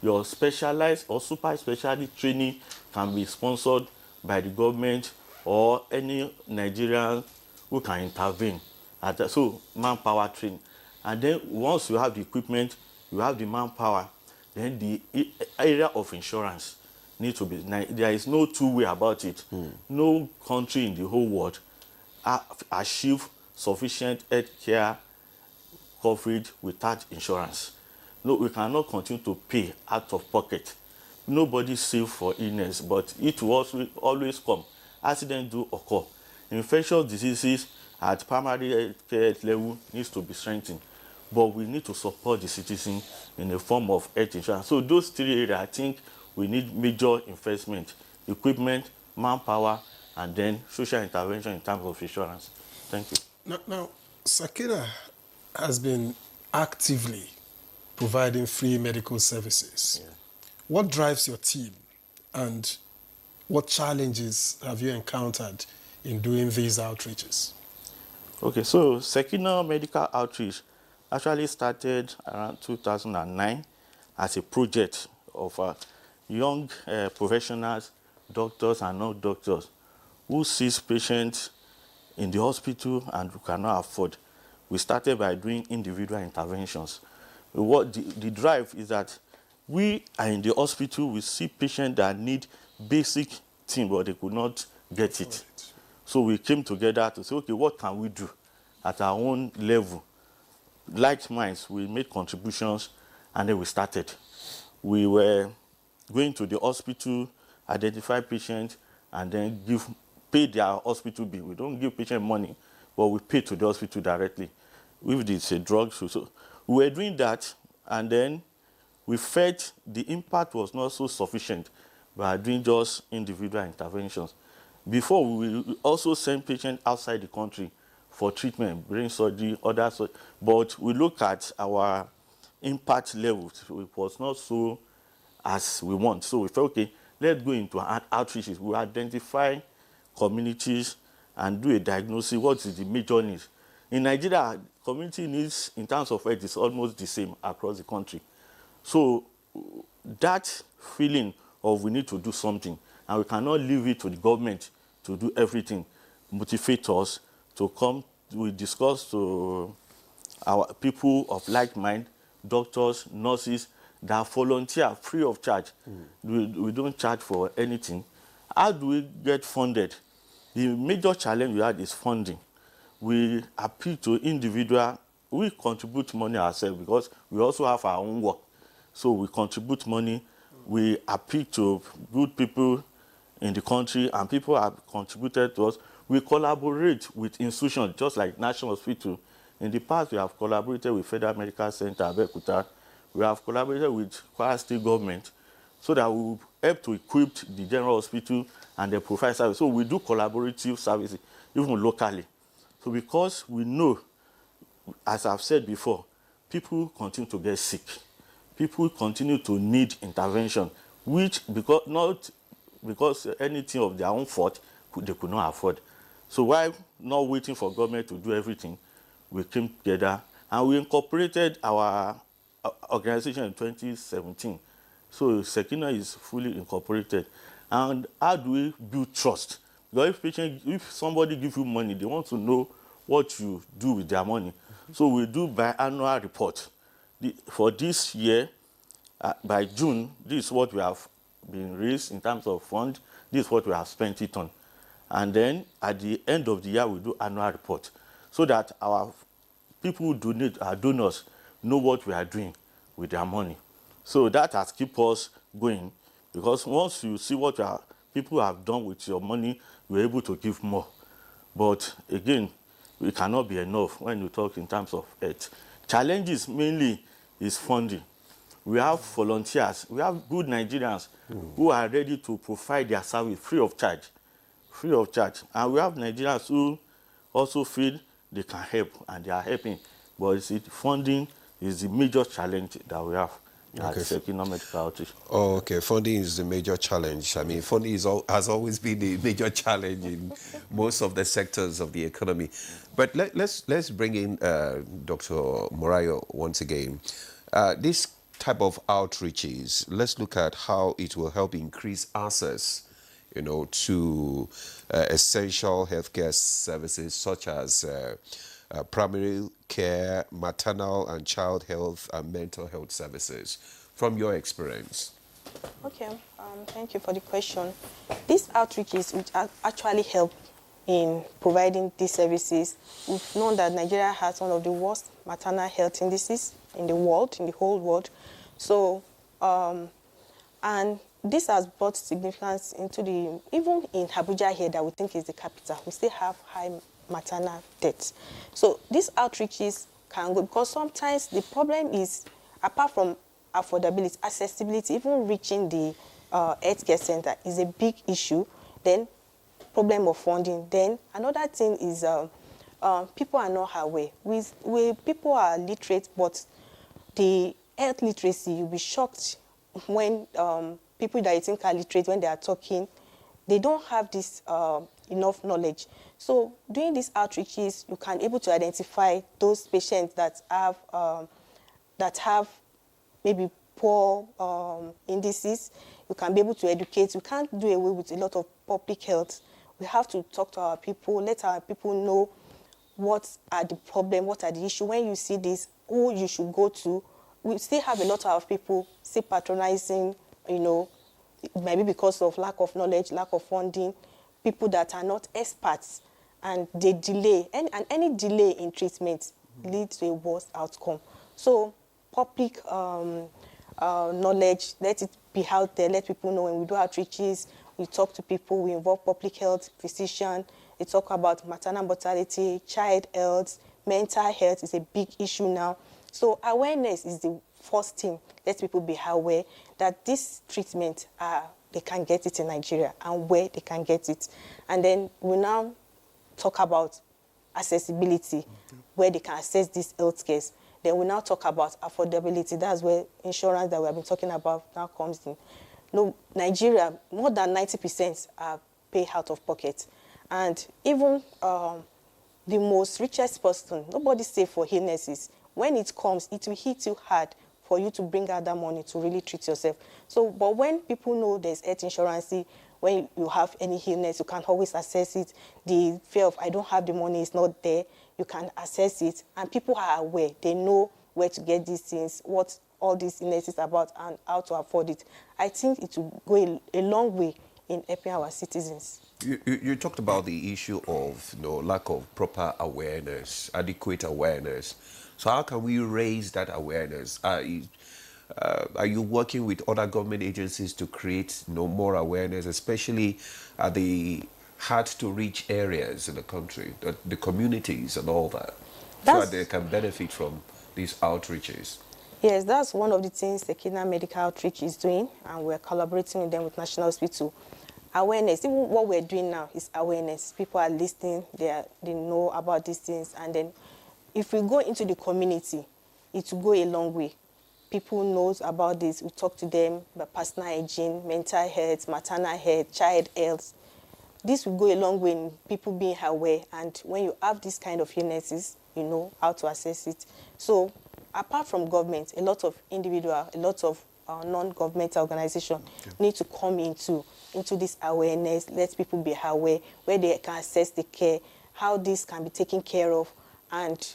your specialized or super specialty training can be sponsored by the government or any Nigerian who can intervene. So manpower training. And then once you have the equipment, you have the manpower, then the area of insurance needs to be. There is no two-way about it. No country in the whole world achieve sufficient health care coverage without insurance. No, we cannot continue to pay out of pocket. Nobody save for illness, but it will always come. Accidents do occur. Infectious diseases at primary care level needs to be strengthened, but we need to support the citizen in a form of health insurance. So those three areas, I think we need major investment: equipment, manpower, and then social intervention in terms of insurance. Thank you. Now Sakina has been actively providing free medical services. Yeah. What drives your team, and what challenges have you encountered in doing these outreaches? Okay, so Sakina Medical Outreach actually started around 2009 as a project of young professionals, doctors and non-doctors, who sees patients in the hospital and who cannot afford. We started by doing individual interventions. What the drive is that we are in the hospital, we see patients that need basic things, but they could not get it. So we came together to say, okay, what can we do at our own level? Like minds, we made contributions, and then we started. We were going to the hospital, identify patients, and then pay their hospital bill. We don't give patient money, but we pay to the hospital directly. If it's a drug, so we were doing that, and then we felt the impact was not so sufficient by doing just individual interventions. Before, we also send patients outside the country for treatment, brain surgery, other surgery, but we look at our impact levels. It was not so as we want. So we felt, okay, let's go into outreaches. We identify communities and do a diagnosis. What is the major needs? In Nigeria, community needs in terms of health is almost the same across the country. So that feeling of we need to do something, and we cannot leave it to the government to do everything, motivate us to come. We discuss to our people of like mind, doctors, nurses, that volunteer free of charge. We don't charge for anything. How do we get funded? The major challenge we had is funding. We appeal to individual. We contribute money ourselves because we also have our own work. So we contribute money. We appeal to good people in the country, and people have contributed to us. We collaborate with institutions just like National Hospital. In the past, we have collaborated with Federal Medical Center, Abuja. We have collaborated with Kwara State government so that we will help to equip the general hospital and the provide service. So we do collaborative services, even locally. So because we know, as I've said before, people continue to get sick. People continue to need intervention, which not because anything of their own fault they could not afford. So while not waiting for government to do everything, we came together and we incorporated our organization in 2017. So Sakina is fully incorporated. And how do we build trust? Because if somebody gives you money, they want to know what you do with their money. So we do biannual report. For this year, by June, this is what we have been raised in terms of fund. This is what we have spent it on. And then at the end of the year, we do annual report so that our people who donate, our donors, know what we are doing with their money. So that has kept us going, because once you see what people have done with your money, you're able to give more. But again, it cannot be enough when you talk in terms of health. Challenges mainly is funding. We have volunteers. We have good Nigerians who are ready to provide their service free of charge. Free of charge. And we have Nigerians who also feel they can help, and they are helping. But you see, funding is the major challenge that we have at Sekina Medical Outreach. Oh, okay. Funding is the major challenge. I mean, funding has always been the major challenge in most of the sectors of the economy. But let's bring in Dr. Morayo once again. This type of outreaches, let's look at how it will help increase access, to essential healthcare services such as primary care, maternal and child health, and mental health services, from your experience. Okay, thank you for the question. These outreaches which actually help in providing these services. We've known that Nigeria has one of the worst maternal health indices in the world, in the whole world. So, and this has brought significance into even in Abuja here, that we think is the capital, we still have high maternal deaths. So these outreaches can go, because sometimes the problem is, apart from affordability, accessibility, even reaching the healthcare center is a big issue. Then problem of funding. Then another thing is people are not aware. People are literate, but the health literacy, you'll be shocked when people that you think are literate, when they are talking, they don't have this enough knowledge. So doing these outreaches, you can able to identify those patients that have maybe poor indices. You can be able to educate. You can't do away with a lot of public health. We have to talk to our people, let our people know what are the problems, what are the issues. When you see this, who you should go to. We still have a lot of people still patronizing, maybe because of lack of knowledge, lack of funding, people that are not experts, and they delay. And any delay in treatment leads to a worse outcome. So public knowledge, let it be out there, let people know. When we do outreaches, we talk to people, we involve public health, physician, we talk about maternal mortality, child health, mental health is a big issue now. So awareness is the first thing. Let people be aware that this treatment, they can get it in Nigeria and where they can get it. And then we now talk about accessibility, where they can access these health care. Then we now talk about affordability. That's where insurance that we have been talking about now comes in. No, Nigeria, more than 90% are paid out of pocket. And even the most richest person, nobody's safe for illnesses. When it comes, it will hit you hard for you to bring out that money to really treat yourself. So, but when people know there's health insurance, when you have any illness, you can always access it. The fear of, I don't have the money, is not there. You can access it. And people are aware. They know where to get these things, what all these illnesses are about, and how to afford it. I think it will go a long way in helping our citizens. You talked about the issue of lack of proper awareness, adequate awareness. So how can we raise that awareness? Are you working with other government agencies to create more awareness, especially at the hard-to-reach areas in the country, the communities and all that, so that they can benefit from these outreaches? Yes, that's one of the things the Sekina Medical Outreach is doing, and we're collaborating with them with National Hospital. Awareness, even what we're doing now is awareness. People are listening, they know about these things, and then if we go into the community, it will go a long way. People knows about this, we talk to them about personal hygiene, mental health, maternal health, child health. This will go a long way in people being aware, and when you have this kind of illnesses, you know how to assess it. So apart from government, a lot of individuals, a lot of non-governmental organizations need to come into this awareness, let people be aware, where they can access the care, how this can be taken care of, and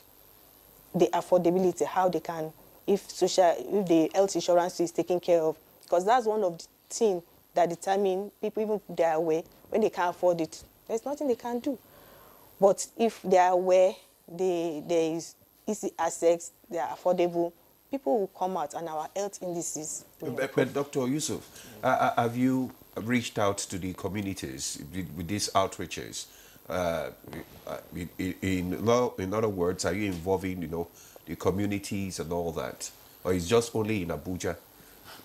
the affordability, how they can, if the health insurance is taken care of. Because that's one of the things that determine people, even if they are aware, when they can't afford it, there's nothing they can do. But if they are aware, there is easy access, they are affordable, people will come out and our health indices will improve. But Dr. Yusuf, have you reached out to the communities with these outreaches? In other words, are you involving, the communities and all that? or it's just only in Abuja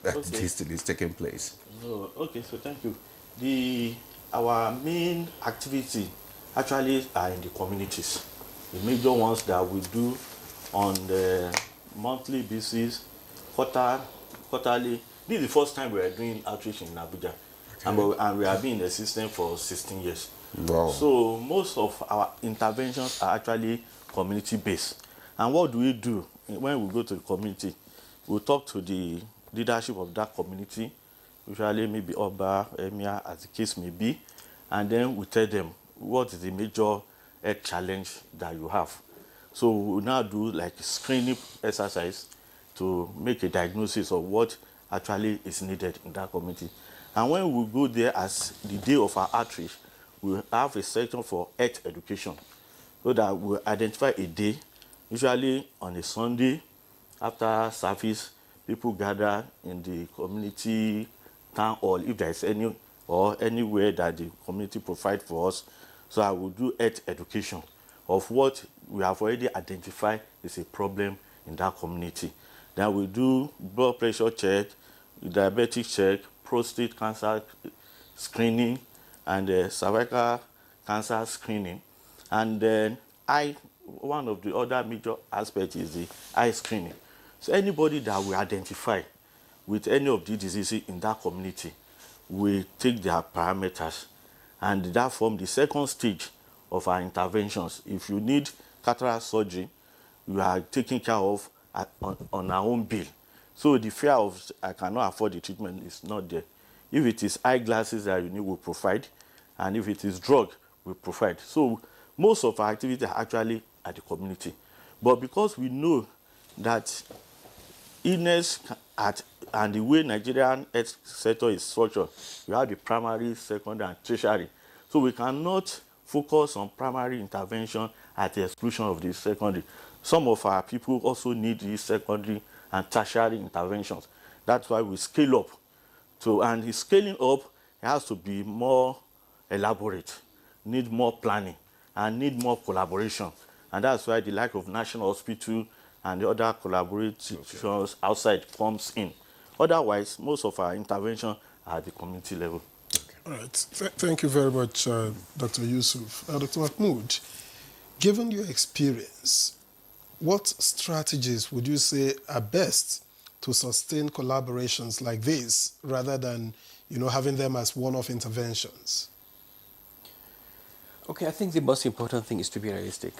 that Okay. this thing is taking place? No, okay, so thank you. Our main activity actually are in the communities. The major ones that we do on the monthly basis, quarterly. This is the first time we are doing outreach in Abuja. And we have been in the system for 16 years. Wow. So most of our interventions are actually community-based. And what do we do when we go to the community? We talk to the leadership of that community, usually maybe Oba, Emir, as the case may be, and then we tell them what is the major health challenge that you have. So we now do like a screening exercise to make a diagnosis of what actually is needed in that community. And when we go there as the day of our outreach, we have a section for health education, so that we identify a day, usually on a Sunday, after service, people gather in the community town hall, if there is any, or anywhere that the community provide for us. So I will do health education of what we have already identified is a problem in that community. Then we do blood pressure check, diabetic check, prostate cancer screening, and cervical cancer screening. And then one of the other major aspects is the eye screening. So anybody that we identify with any of the diseases in that community, we take their parameters, and that forms the second stage of our interventions. If you need cataract surgery, you are taken care of on our own bill. So the fear of I cannot afford the treatment is not there. If it is eyeglasses that you need, we provide, and if it is drug, we provide. So most of our activities are actually at the community. But because we know that illness and the way Nigerian health sector is structured, we have the primary, secondary, and tertiary. So we cannot focus on primary intervention at the exclusion of the secondary. Some of our people also need these secondary and tertiary interventions. That's why we scale up. And the scaling up has to be more elaborate, need more planning, and need more collaboration. And that's why the lack of National Hospital and the other collaborations outside comes in. Otherwise, most of our intervention are at the community level. All right. Thank you very much, Dr. Yusuf. Dr. Mahmood, given your experience, what strategies would you say are best to sustain collaborations like this rather than, having them as one-off interventions? Okay, I think the most important thing is to be realistic.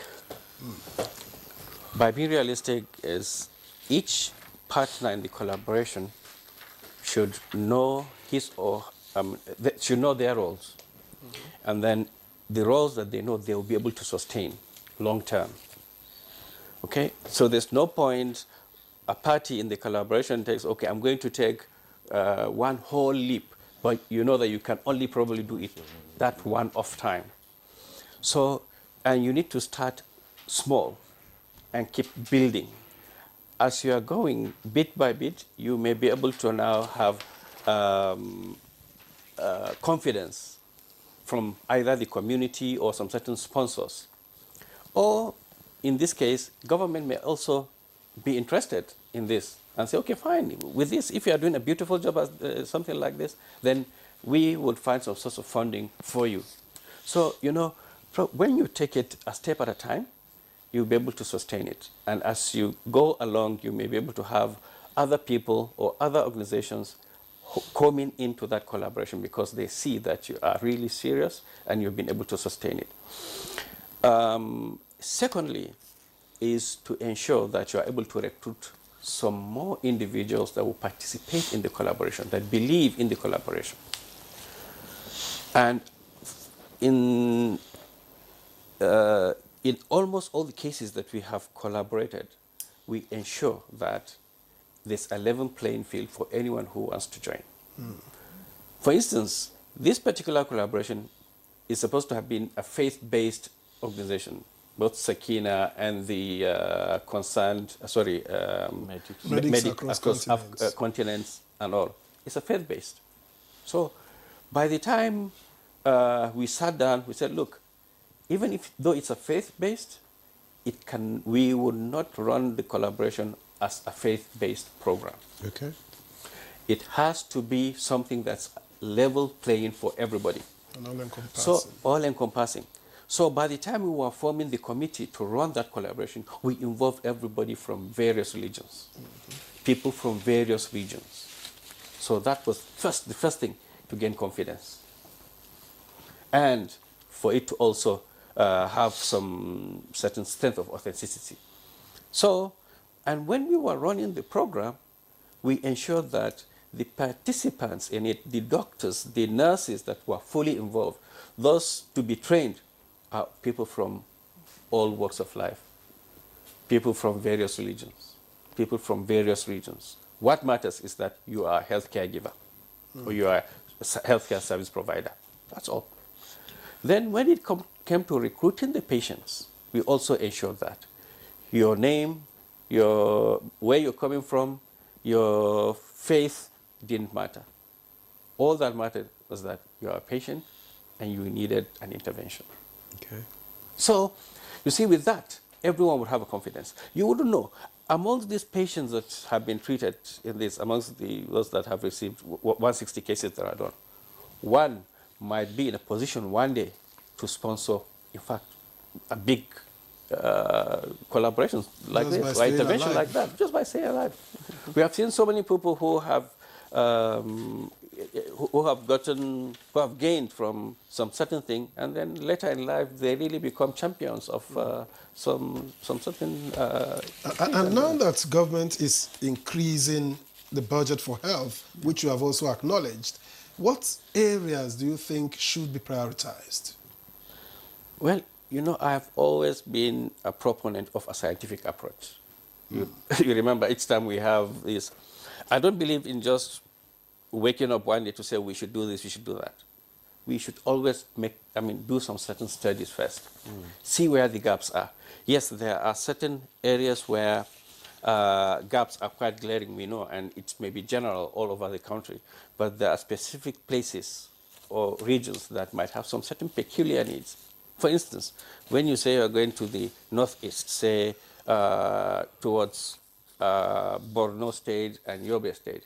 By being realistic is each partner in the collaboration should know should know their roles. And then the roles that they know, they will be able to sustain long term. Okay, so there's no point a party in the collaboration takes, okay, I'm going to take one whole leap, but you know that you can only probably do it that one off time. So, and you need to start small and keep building. As you are going bit by bit, you may be able to now have confidence from either the community or some certain sponsors. Or, in this case, government may also be interested in this and say, okay, fine, with this, if you are doing a beautiful job as something like this, then we would find some source of funding for you. So, when you take it a step at a time, you'll be able to sustain it. And as you go along, you may be able to have other people or other organizations coming into that collaboration because they see that you are really serious and you've been able to sustain it. Secondly, is to ensure that you are able to recruit some more individuals that will participate in the collaboration, that believe in the collaboration. And in almost all the cases that we have collaborated, we ensure that there's a level playing field for anyone who wants to join. For instance, this particular collaboration is supposed to have been a faith-based organization. Both Sakina and the concerned, medics across continents and all. It's a faith-based. So by the time we sat down, we said, look, even though it's a faith-based, we would not run the collaboration as a faith-based program. Okay. It has to be something that's level playing for everybody. And all-encompassing. So all-encompassing. So by the time we were forming the committee to run that collaboration, we involved everybody from various religions, people from various regions. So that was the first thing to gain confidence. And for it to also have some certain strength of authenticity. So, and when we were running the program, we ensured that the participants in it, the doctors, the nurses that were fully involved, those to be trained are people from all walks of life, people from various religions, people from various regions. What matters is that you are a healthcare giver or you are a healthcare service provider. That's all. Then when it came to recruiting the patients, we also ensured that your name, where you're coming from, your faith didn't matter. All that mattered was that you are a patient and you needed an intervention. Okay. So, you see, with that, everyone would have a confidence. You wouldn't know. Amongst these patients that have been treated in this, amongst those that have received 160 cases that are done, one might be in a position one day to sponsor, in fact, a big collaboration like Just by this, or staying intervention alive. like that, just by staying alive. We have seen so many people who have gained from some certain thing, and then later in life they really become champions of some certain. And now that government is increasing the budget for health, which you have also acknowledged, what areas do you think should be prioritized? Well, you know, I've always been a proponent of a scientific approach. You remember each time we have this, I don't believe in just waking up one day to say we should do this, we should do that. We should always do some certain studies first. See where the gaps are. Yes, there are certain areas where gaps are quite glaring, we know, and it may be general all over the country, but there are specific places or regions that might have some certain peculiar needs. For instance, when you say you're going to the northeast, say towards Borno State and Yobe State,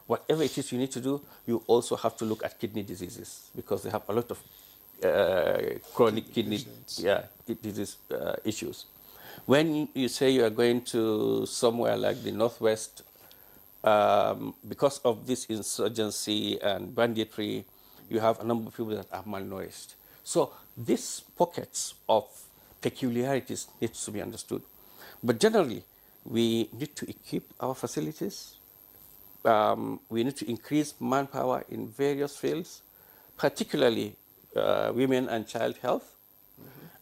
whatever it is you need to do, you also have to look at kidney diseases because they have a lot of chronic kidney disease issues. When you say you are going to somewhere like the northwest, because of this insurgency and banditry, you have a number of people that are malnourished. So these pockets of peculiarities need to be understood. But generally, we need to equip our facilities. We need to increase manpower in various fields, particularly women and child health.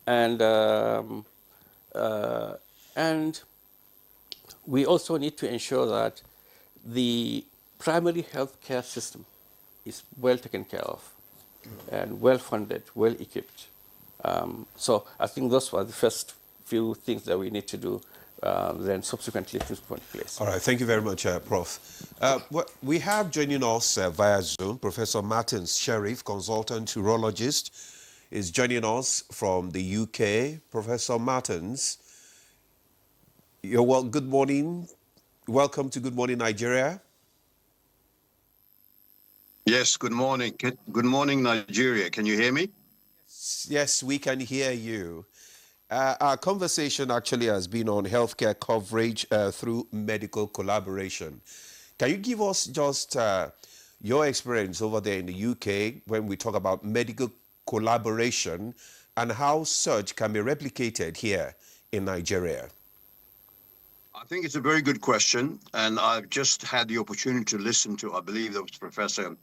And we also need to ensure that the primary health care system is well taken care of and well funded, well equipped. So I think those were the first few things that we need to do, then subsequently to put in place. All right, thank you very much, Prof. We have joining us via Zoom, Professor Martins Sheriff, consultant urologist, is joining us from the UK. Professor Martins, good morning. Welcome to Good Morning Nigeria. Yes, good morning. Good morning, Nigeria. Can you hear me? Yes, we can hear you. Our conversation actually has been on healthcare coverage through medical collaboration. Can you give us just your experience over there in the UK when we talk about medical collaboration and how such can be replicated here in Nigeria? I think it's a very good question, and I've just had the opportunity to listen to, I believe that was Professor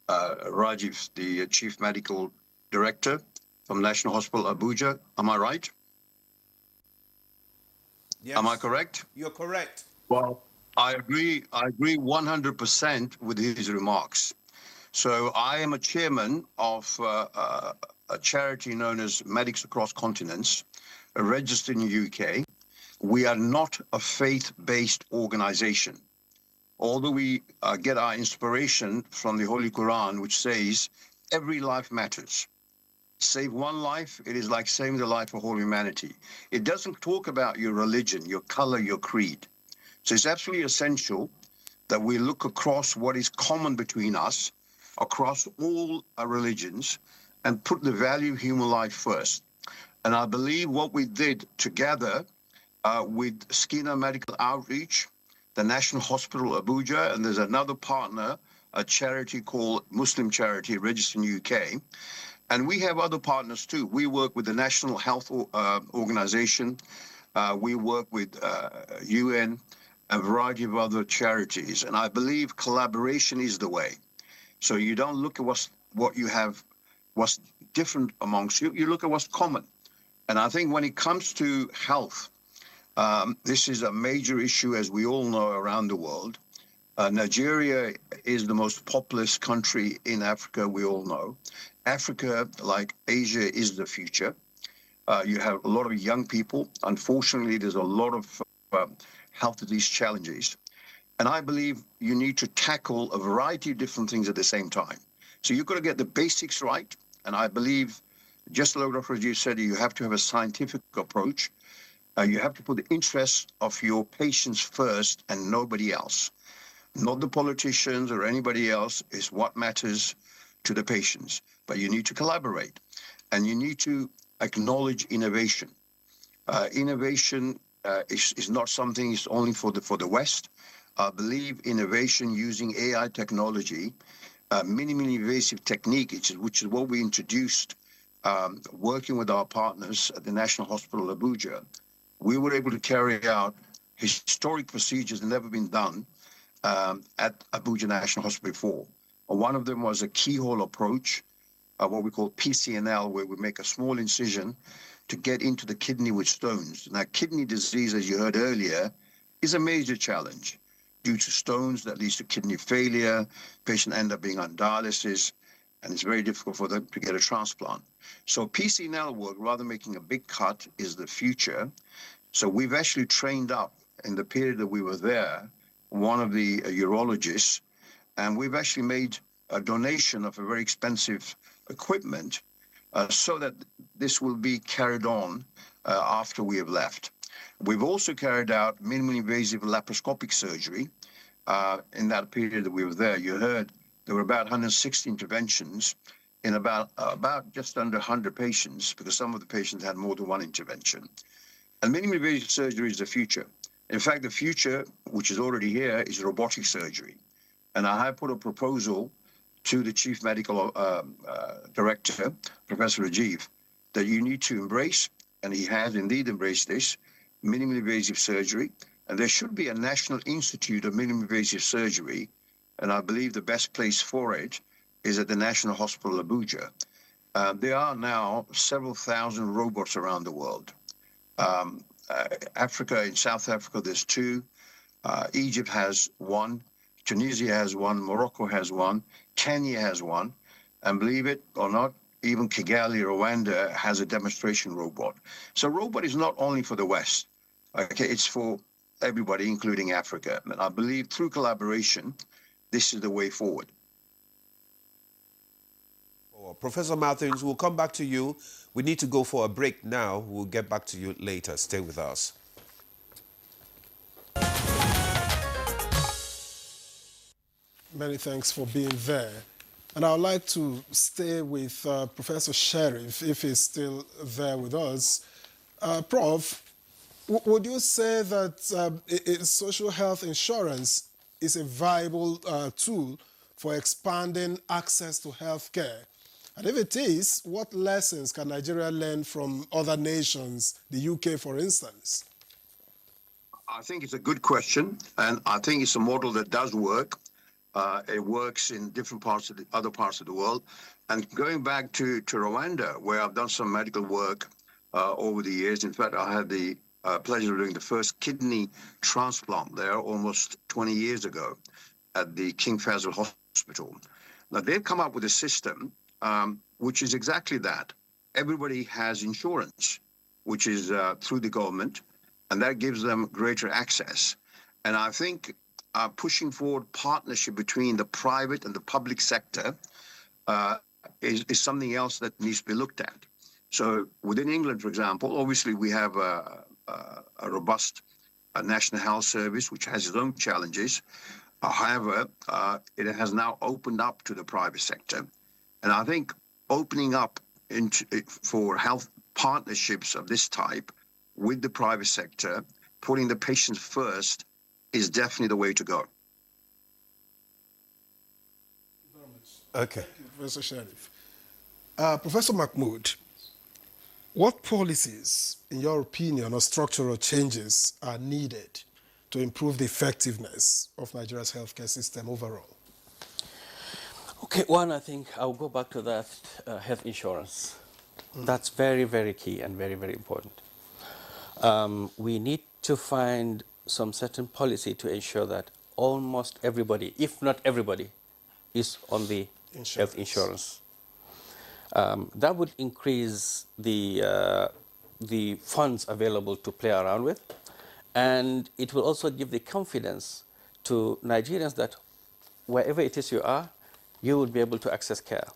Rajiv, the Chief Medical Director from National Hospital Abuja. Am I right? Yes. Am I correct? You're correct. Well, I agree 100% with his remarks. So I am a chairman of a charity known as Medics Across Continents, registered in the UK. We are not a faith-based organization. Although we get our inspiration from the Holy Quran, which says, every life matters. Save one life, it is like saving the life of whole humanity. It doesn't talk about your religion, your color, your creed. So it's absolutely essential that we look across what is common between us, across all religions, and put the value of human life first. And I believe what we did together with Skinner Medical Outreach, the National Hospital Abuja, and there's another partner, a charity called Muslim Charity, registered in UK. And we have other partners too. We work with the National Health Organization. We work with UN, a variety of other charities. And I believe collaboration is the way. So you don't look at what you have, what's different amongst you. You look at what's common. And I think when it comes to health, this is a major issue, as we all know, around the world. Nigeria is the most populous country in Africa, we all know. Africa, like Asia, is the future. You have a lot of young people. Unfortunately, there's a lot of health disease challenges. And I believe you need to tackle a variety of different things at the same time. So you've got to get the basics right. And I believe, just like Dr. Rajiv said, you have to have a scientific approach. You have to put the interests of your patients first and nobody else. Not the politicians or anybody else is what matters to the patients. But you need to collaborate. And you need to acknowledge innovation. Innovation is not something that's only for the West. I believe innovation using AI technology, minimally invasive technique, which is what we introduced working with our partners at the National Hospital Abuja. We were able to carry out historic procedures that never been done at Abuja National Hospital before. One of them was a keyhole approach, what we call PCNL, where we make a small incision to get into the kidney with stones. Now, kidney disease, as you heard earlier, is a major challenge due to stones that leads to kidney failure. Patients end up being on dialysis, and it's very difficult for them to get a transplant. So PCNL work, rather than making a big cut, is the future. So we've actually trained up in the period that we were there, one of the urologists, and we've actually made a donation of a very expensive equipment so that this will be carried on after we have left. We've also carried out minimally invasive laparoscopic surgery in that period that we were there. You heard there were about 160 interventions in about just under 100 patients, because some of the patients had more than one intervention. And minimally invasive surgery is the future. In fact, the future, which is already here, is robotic surgery. And I have put a proposal to the Chief Medical Director, Professor Rajiv, that you need to embrace, and he has indeed embraced this, minimally invasive surgery. And there should be a National Institute of Minimally Invasive Surgery. And I believe the best place for it is at the National Hospital Abuja. There are now several thousand robots around the world. Africa, in South Africa, there's 2. Egypt has 1. Tunisia has 1. Morocco has 1. Kenya has 1. And believe it or not, even Kigali, Rwanda, has a demonstration robot. So robot is not only for the West. Okay, it's for everybody, including Africa. And I believe through collaboration, this is the way forward. Professor Martins, we'll come back to you. We need to go for a break now. We'll get back to you later. Stay with us. Many thanks for being there. And I would like to stay with Professor Sheriff, if he's still there with us. Prof, would you say that social health insurance is a viable tool for expanding access to health care? And if it is, what lessons can Nigeria learn from other nations, the UK, for instance? I think it's a good question, and I think it's a model that does work. It works in different parts of other parts of the world. And going back to Rwanda, where I've done some medical work over the years. In fact, I had the pleasure of doing the first kidney transplant there almost 20 years ago at the King Faisal Hospital. Now, they've come up with a system which is exactly that. Everybody has insurance, which is through the government, and that gives them greater access. And I think pushing forward partnership between the private and the public sector is something else that needs to be looked at. So within England, for example, obviously we have a robust a national health service, which has its own challenges. However, it has now opened up to the private sector. And I think opening up for health partnerships of this type with the private sector, putting the patients first, is definitely the way to go. Okay. Thank you, Professor Sharif. Professor Mahmood, what policies, in your opinion, or structural changes are needed to improve the effectiveness of Nigeria's healthcare system overall? Okay, one, I think I'll go back to that health insurance. That's very, very key and very, very important. We need to find some certain policy to ensure that almost everybody, if not everybody, is on the health insurance. That would increase the funds available to play around with, and it will also give the confidence to Nigerians that wherever it is you are, you will be able to access care.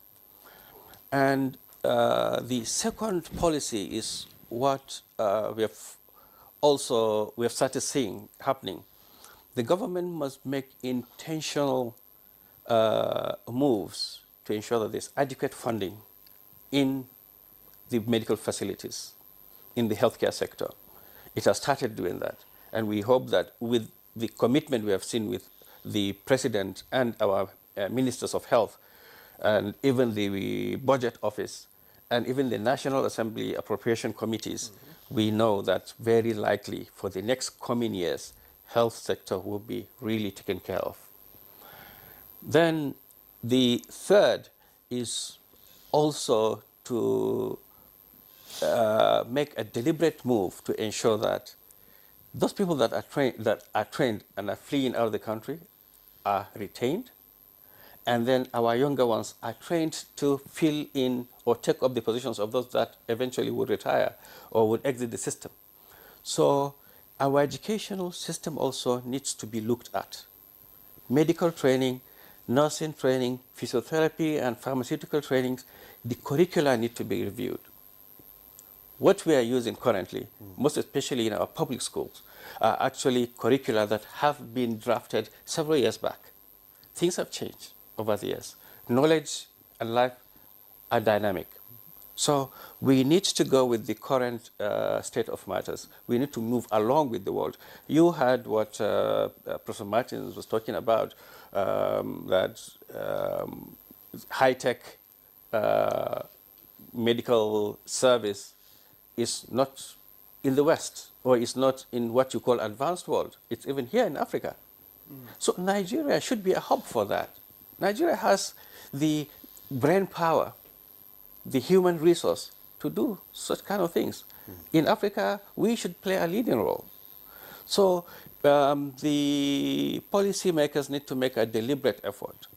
And the second policy is what we have started seeing happening. The government must make intentional moves to ensure that there's adequate funding in the medical facilities, in the healthcare sector. It has started doing that. And we hope that with the commitment we have seen with the President and our Ministers of Health, and even the Budget Office, and even the National Assembly Appropriation Committees, we know that very likely for the next coming years, health sector will be really taken care of. Then the third is also to make a deliberate move to ensure that those people that are trained and are fleeing out of the country are retained, and then our younger ones are trained to fill in or take up the positions of those that eventually would retire or would exit the system. So our educational system also needs to be looked at. Medical training, nursing training, physiotherapy and pharmaceutical trainings, the curricula need to be reviewed. What we are using currently, most especially in our public schools, are actually curricula that have been drafted several years back. Things have changed over the years. Knowledge and life are dynamic. So we need to go with the current state of matters. We need to move along with the world. You heard what Professor Martins was talking about, that high-tech medical service is not in the West, or is not in what you call advanced world. It's even here in Africa. So Nigeria should be a hub for that. Nigeria has the brain power, the human resource to do such kind of things. In Africa, we should play a leading role. So the policymakers need to make a deliberate effort.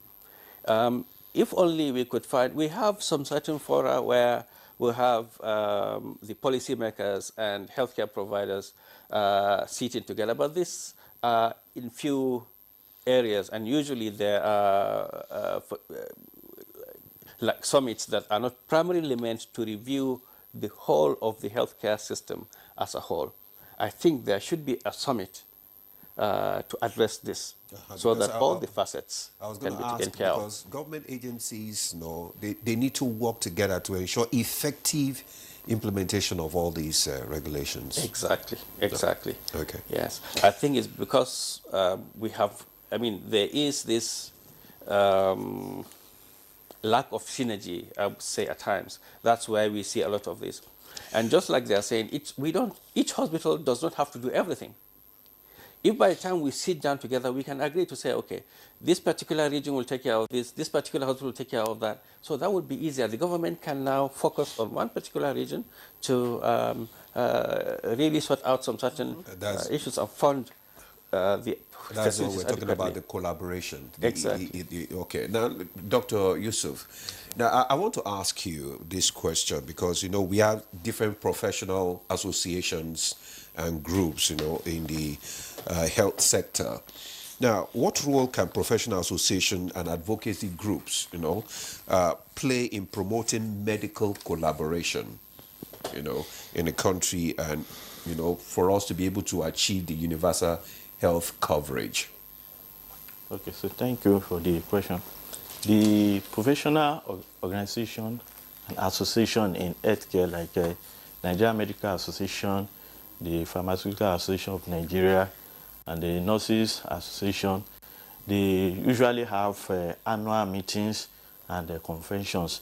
If only we could find, we have some certain fora where we have the policymakers and healthcare providers sitting together, but this in few areas, and usually there are like summits that are not primarily meant to review the whole of the healthcare system as a whole. I think there should be a summit to address this, so that all the facets can be taken care of. Because government agencies, they need to work together to ensure effective implementation of all these regulations. Exactly. Okay. Yes, I think it's because we have, there is this lack of synergy, I would say, at times. That's why we see a lot of this. And just like they are saying, each hospital does not have to do everything. If by the time we sit down together, we can agree to say, okay, this particular region will take care of this particular hospital will take care of that. So that would be easier. The government can now focus on one particular region to really sort out some certain issues and fund the That's what we're talking about, the collaboration. Exactly. Okay. Now, Dr. Yusuf, now I want to ask you this question because, we have different professional associations and groups, in the health sector. Now, what role can professional association and advocacy groups, play in promoting medical collaboration? in the country, and for us to be able to achieve the universal health coverage? Okay, so thank you for the question. The professional organization and association in healthcare, like Nigerian Medical Association, the Pharmaceutical Association of Nigeria, and the Nurses Association, they usually have annual meetings and conventions.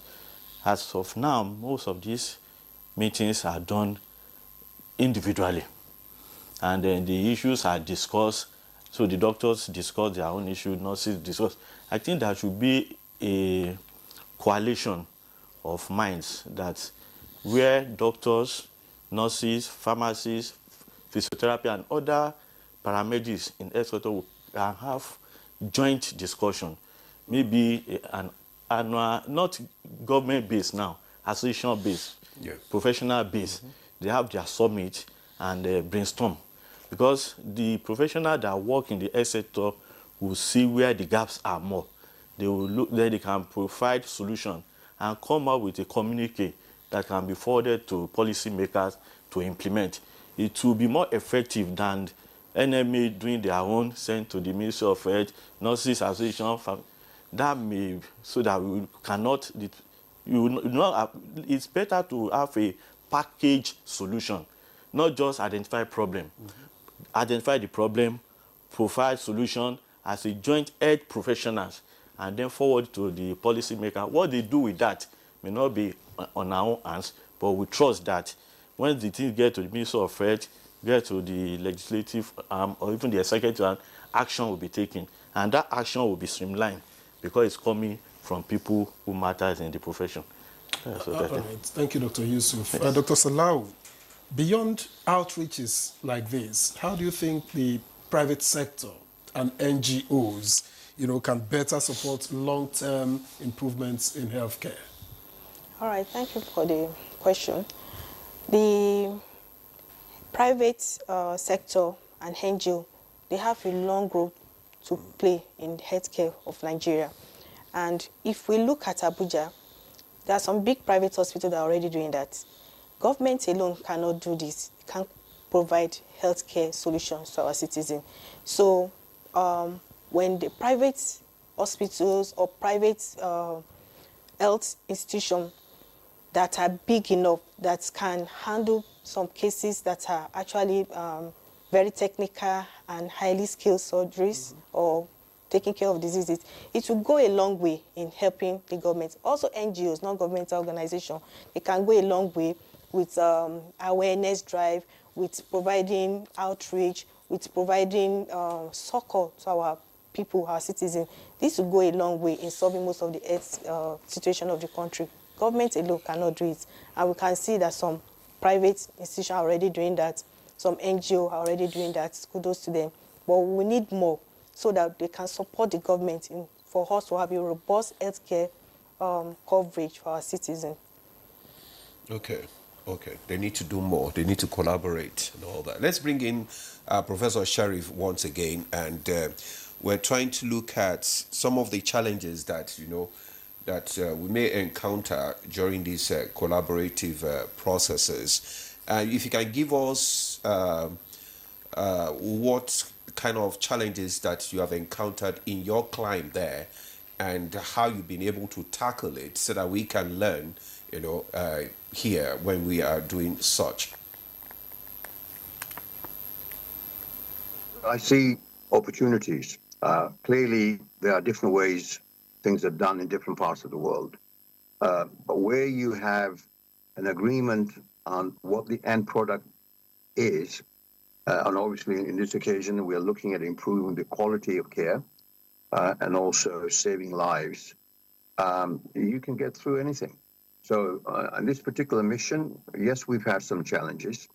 As of now, most of these meetings are done individually, and then the issues are discussed. So the doctors discuss their own issue, nurses discuss. I think there should be a coalition of minds that where doctors, nurses, pharmacists, physiotherapy, and other paramedics in health sector can have joint discussion, maybe an annual, not government-based now, association-based, professional-based. They have their summit and brainstorm, because the professionals that work in the health sector will see where the gaps are more. They will look there, they can provide solution and come up with a communique that can be forwarded to policymakers to implement. It will be more effective than NMA doing their own, sent to the Ministry of Health, Nurses Association. That may, so that we cannot, it's better to have a package solution, not just identify problem. Identify the problem, provide solution as a joint health professionals, and then forward to the policymaker. What they do with that may not be on our own hands, but we trust that when the things get to the Ministry of Health, get to the legislative arm, or even the executive arm, action will be taken. And that action will be streamlined because it's coming from people who matters in the profession. All right. Thank you, Dr. Yusuf. Dr. Salau, beyond outreaches like this, how do you think the private sector and NGOs, can better support long-term improvements in healthcare? All right, thank you for the question. The private sector and NGO, they have a long role to play in healthcare of Nigeria. And if we look at Abuja, there are some big private hospitals that are already doing that. Government alone cannot do this. It can't provide healthcare solutions to our citizens. So when the private hospitals or private health institutions that are big enough, that can handle some cases that are actually very technical and highly skilled surgeries or taking care of diseases, it will go a long way in helping the government. Also NGOs, non-governmental organizations, they can go a long way with awareness drive, with providing outreach, with providing succor to our people, our citizens. This will go a long way in solving most of the health situation of the country. Government alone cannot do it. And we can see that some private institutions are already doing that. Some NGOs are already doing that. Kudos to them. But we need more so that they can support the government for us to have a robust healthcare coverage for our citizens. Okay. They need to do more. They need to collaborate and all that. Let's bring in Professor Sharif once again, and we're trying to look at some of the challenges that we may encounter during these collaborative processes. If you can give us what kind of challenges that you have encountered in your climb there, and how you've been able to tackle it, so that we can learn, here when we are doing such. I see opportunities. Clearly, there are different ways things are done in different parts of the world. But where you have an agreement on what the end product is, and obviously in this occasion, we are looking at improving the quality of care and also saving lives, you can get through anything. So on this particular mission, yes, we've had some challenges.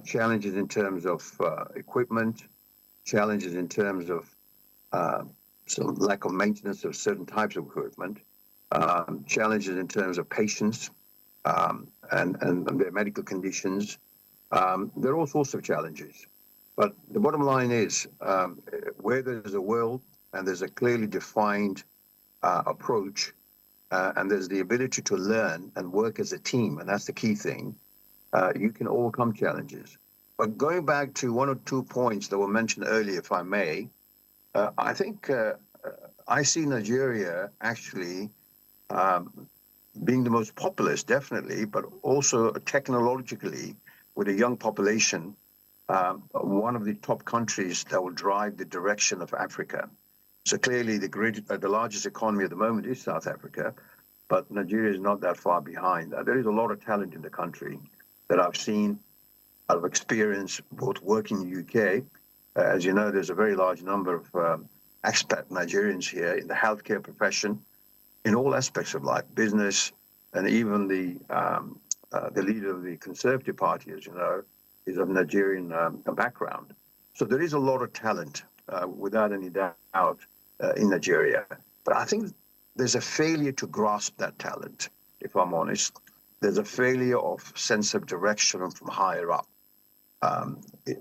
Challenges in terms of equipment, challenges in terms of some lack of maintenance of certain types of equipment, challenges in terms of patients and their medical conditions. There are all sorts of challenges. But the bottom line is, where there's a will and there's a clearly defined approach, and there's the ability to learn and work as a team, and that's the key thing, you can overcome challenges. But going back to one or two points that were mentioned earlier, if I may, I think I see Nigeria actually being the most populous, definitely, but also technologically, with a young population, one of the top countries that will drive the direction of Africa. So clearly, the largest economy at the moment is South Africa, but Nigeria is not that far behind. There is a lot of talent in the country that I've seen, I've experienced both working in the UK. As you know, there's a very large number of expat Nigerians here in the healthcare profession, in all aspects of life, business, and even the leader of the Conservative Party, as you know, is of Nigerian background. So there is a lot of talent, without any doubt, in Nigeria. But I think there's a failure to grasp that talent, if I'm honest. There's a failure of sense of direction from higher up,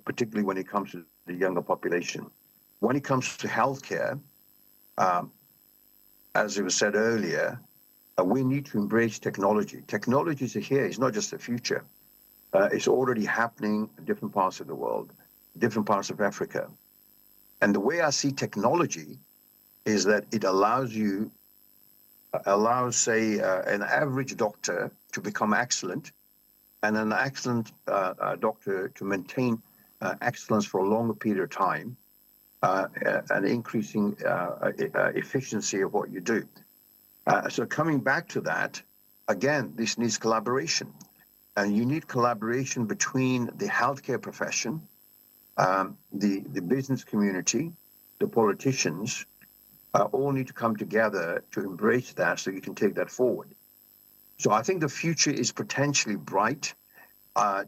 particularly when it comes to the younger population. When it comes to healthcare, as it was said earlier, we need to embrace technology. Technology is here. It's not just the future. It's already happening in different parts of the world, different parts of Africa. And the way I see technology is that it allows, say, an average doctor to become excellent, and an excellent doctor to maintain excellence for a longer period of time, and increasing efficiency of what you do. So coming back to that, again, this needs collaboration. And you need collaboration between the healthcare profession, the business community, the politicians, all need to come together to embrace that so you can take that forward. So I think the future is potentially bright.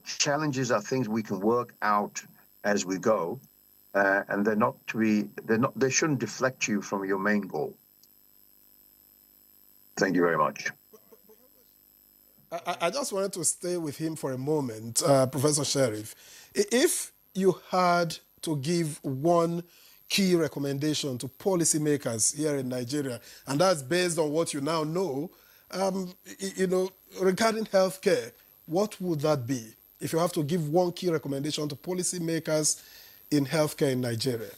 Challenges are things we can work out as we go, and they shouldn't deflect you from your main goal. Thank you very much. I just wanted to stay with him for a moment, Professor Sheriff. If you had to give one key recommendation to policymakers here in Nigeria, and that's based on what you now know, regarding healthcare, what would that be? If you have to give one key recommendation to policymakers in healthcare in Nigeria.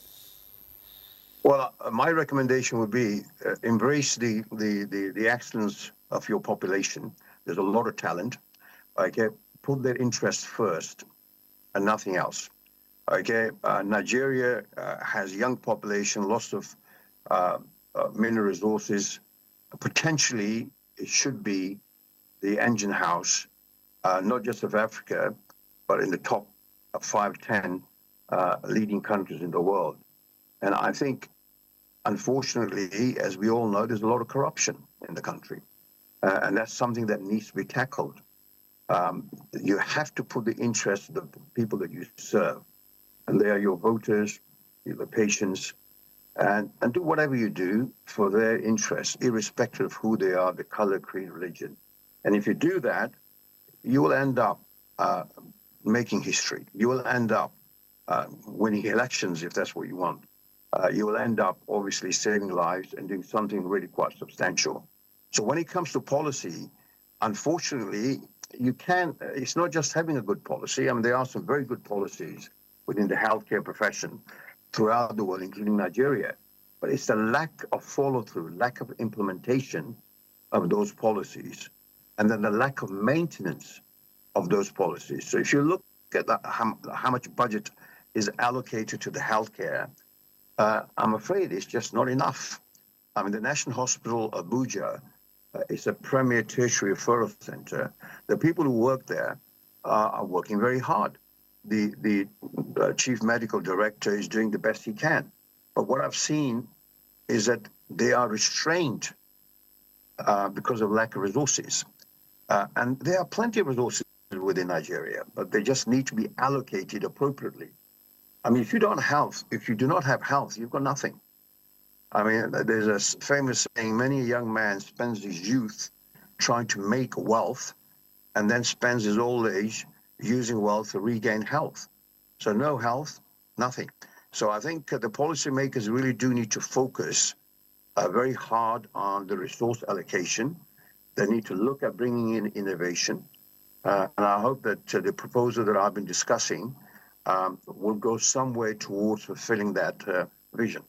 Well, my recommendation would be embrace the excellence of your population. There's a lot of talent. Okay, put their interests first and nothing else. Okay, Nigeria has young population, lots of mineral resources. Potentially, it should be the engine house, not just of Africa, but in the top 5, 10 leading countries in the world. And I think, unfortunately, as we all know, there's a lot of corruption in the country. And that's something that needs to be tackled. You have to put the interest of the people that you serve, and they are your voters, the patients, and do whatever you do for their interests, irrespective of who they are, the color, creed, religion. And if you do that, you will end up making history. You will end up winning elections if that's what you want. You will end up obviously saving lives and doing something really quite substantial. So when it comes to policy, unfortunately, it's not just having a good policy. I mean, there are some very good policies within the healthcare profession throughout the world, including Nigeria. But it's the lack of follow-through, lack of implementation of those policies, and then the lack of maintenance of those policies. So if you look at how much budget is allocated to the healthcare, I'm afraid it's just not enough. I mean, the National Hospital Abuja is a premier tertiary referral center. The people who work there are working very hard. The chief medical director is doing the best he can. But what I've seen is that they are restrained because of lack of resources. And there are plenty of resources within Nigeria, but they just need to be allocated appropriately. I mean, if you do not have health, you've got nothing. I mean, there's a famous saying, many a young man spends his youth trying to make wealth and then spends his old age using wealth to regain health. So no health, nothing. So I think the policymakers really do need to focus very hard on the resource allocation. They need to look at bringing in innovation. And I hope that the proposal that I've been discussing will go some way towards fulfilling that vision.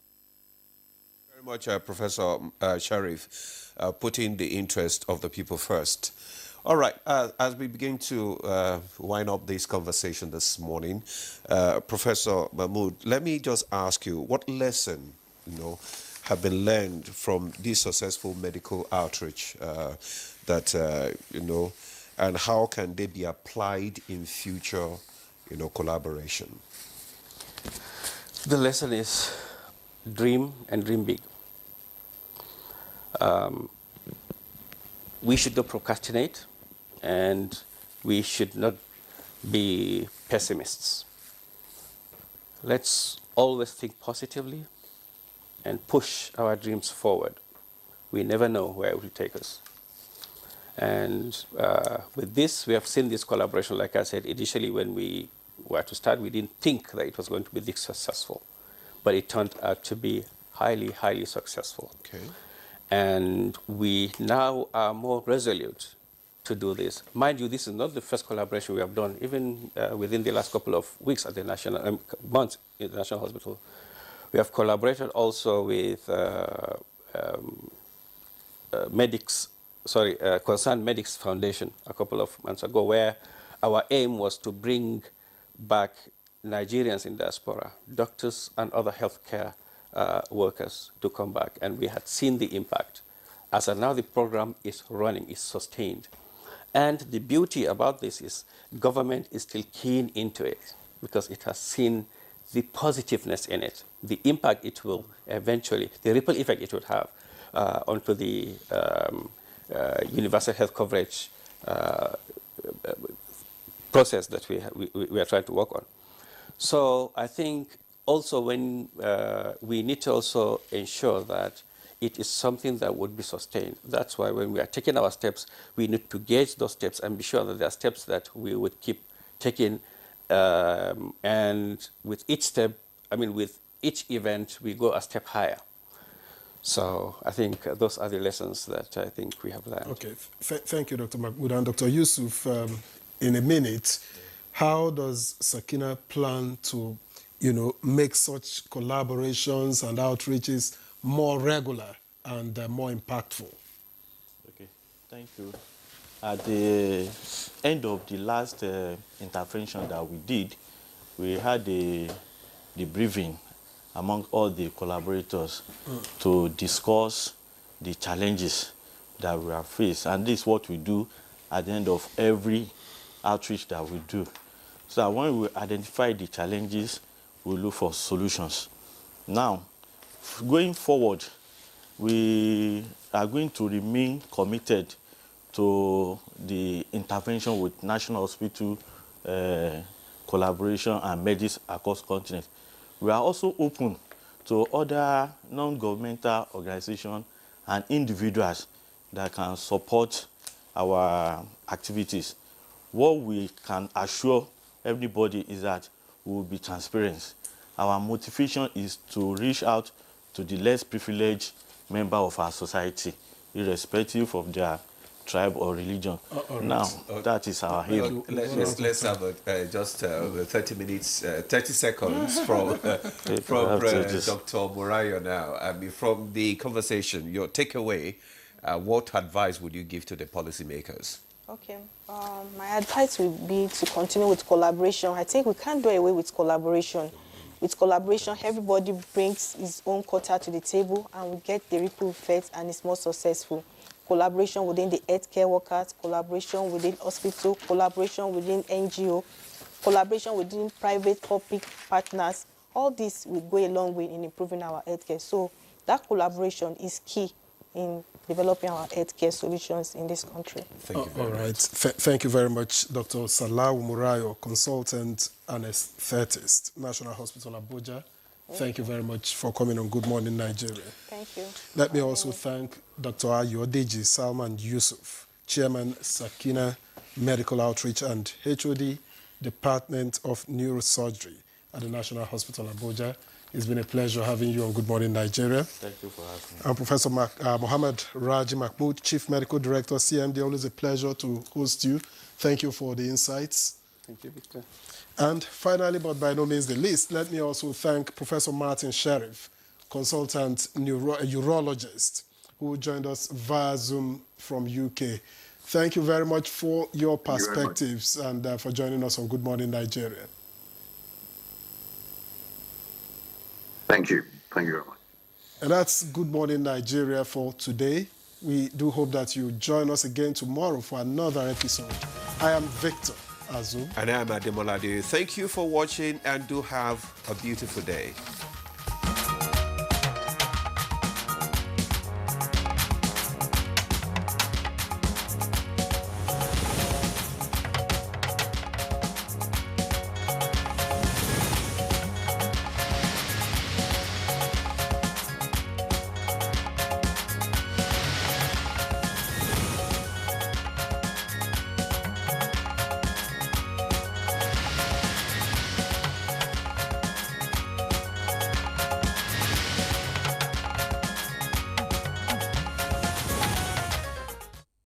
Very much, Professor Sharif, putting the interest of the people first. All right, as we begin to wind up this conversation this morning, Professor Mahmood, let me just ask you, what lesson, have been learned from this successful medical outreach and how can they be applied in future, collaboration? The lesson is dream and dream big. We should not procrastinate, and we should not be pessimists. Let's always think positively and push our dreams forward. We never know where it will take us. And with this, we have seen this collaboration, like I said, initially when we were to start, we didn't think that it was going to be this successful. But it turned out to be highly, highly successful. Okay. And we now are more resolute to do this. Mind you, this is not the first collaboration we have done. Even within the last couple of weeks at the national, months in the National Hospital, we have collaborated also with Concerned Medics Foundation a couple of months ago, where our aim was to bring back Nigerians in diaspora, doctors and other healthcare workers to come back. And we had seen the impact. As of now, the program is running, is sustained. And the beauty about this is government is still keen into it because it has seen the positiveness in it, the impact it will eventually, the ripple effect it would have onto the universal health coverage process that we are trying to work on. So I think also when we need to also ensure that it is something that would be sustained. That's why when we are taking our steps, we need to gauge those steps and be sure that there are steps that we would keep taking. And with each step, with each event, we go a step higher. So I think those are the lessons that I think we have learned. Okay, thank you, Dr. Mahmood. And Dr. Yusuf, in a minute, how does Sakina plan to, make such collaborations and outreaches more regular and more impactful? Okay, thank you. At the end of the last intervention that we did, we had a debriefing among all the collaborators to discuss the challenges that we have faced. And this is what we do at the end of every outreach that we do. So when we identify the challenges, we look for solutions. Now, going forward, we are going to remain committed to the intervention with National Hospital collaboration and medics across continent. We are also open to other non-governmental organizations and individuals that can support our activities. What we can assure everybody is that we will be transparent. Our motivation is to reach out to the less privileged member of our society, irrespective of their tribe or religion. Now, that is our aim. Let's have just 30 minutes, 30 seconds from Dr. Murayo now. From the conversation, your takeaway, what advice would you give to the policymakers? Okay, my advice would be to continue with collaboration. I think we can't do away with collaboration. With collaboration, everybody brings his own quota to the table and we get the ripple effect and it's more successful. Collaboration within the healthcare workers, collaboration within hospital, collaboration within NGO, collaboration within private public partners. All this will go a long way in improving our healthcare. So that collaboration is key in developing our healthcare solutions in this country. Thank you very much. All right. Thank you very much, Dr. Salau Murayo, consultant anesthetist, National Hospital Abuja. Thank you very much for coming on Good Morning Nigeria. Thank you. Let me also thank Dr. Ayodeji Salman Yusuf, Chairman, Sakina Medical Outreach and HOD, Department of Neurosurgery at the National Hospital Abuja. It's been a pleasure having you on Good Morning Nigeria. Thank you for having me. And Professor Mohammed Raji Mahmood, Chief Medical Director, CMD. Always a pleasure to host you. Thank you for the insights. Thank you, Victor. And finally, but by no means the least, let me also thank Professor Martin Sheriff, consultant urologist, who joined us via Zoom from UK. Thank you very much for your perspectives and for joining us on Good Morning Nigeria. Thank you. Thank you very much. And that's Good Morning Nigeria for today. We do hope that you join us again tomorrow for another episode. I am Victor Azu. And I'm Ademolade. Thank you for watching and do have a beautiful day.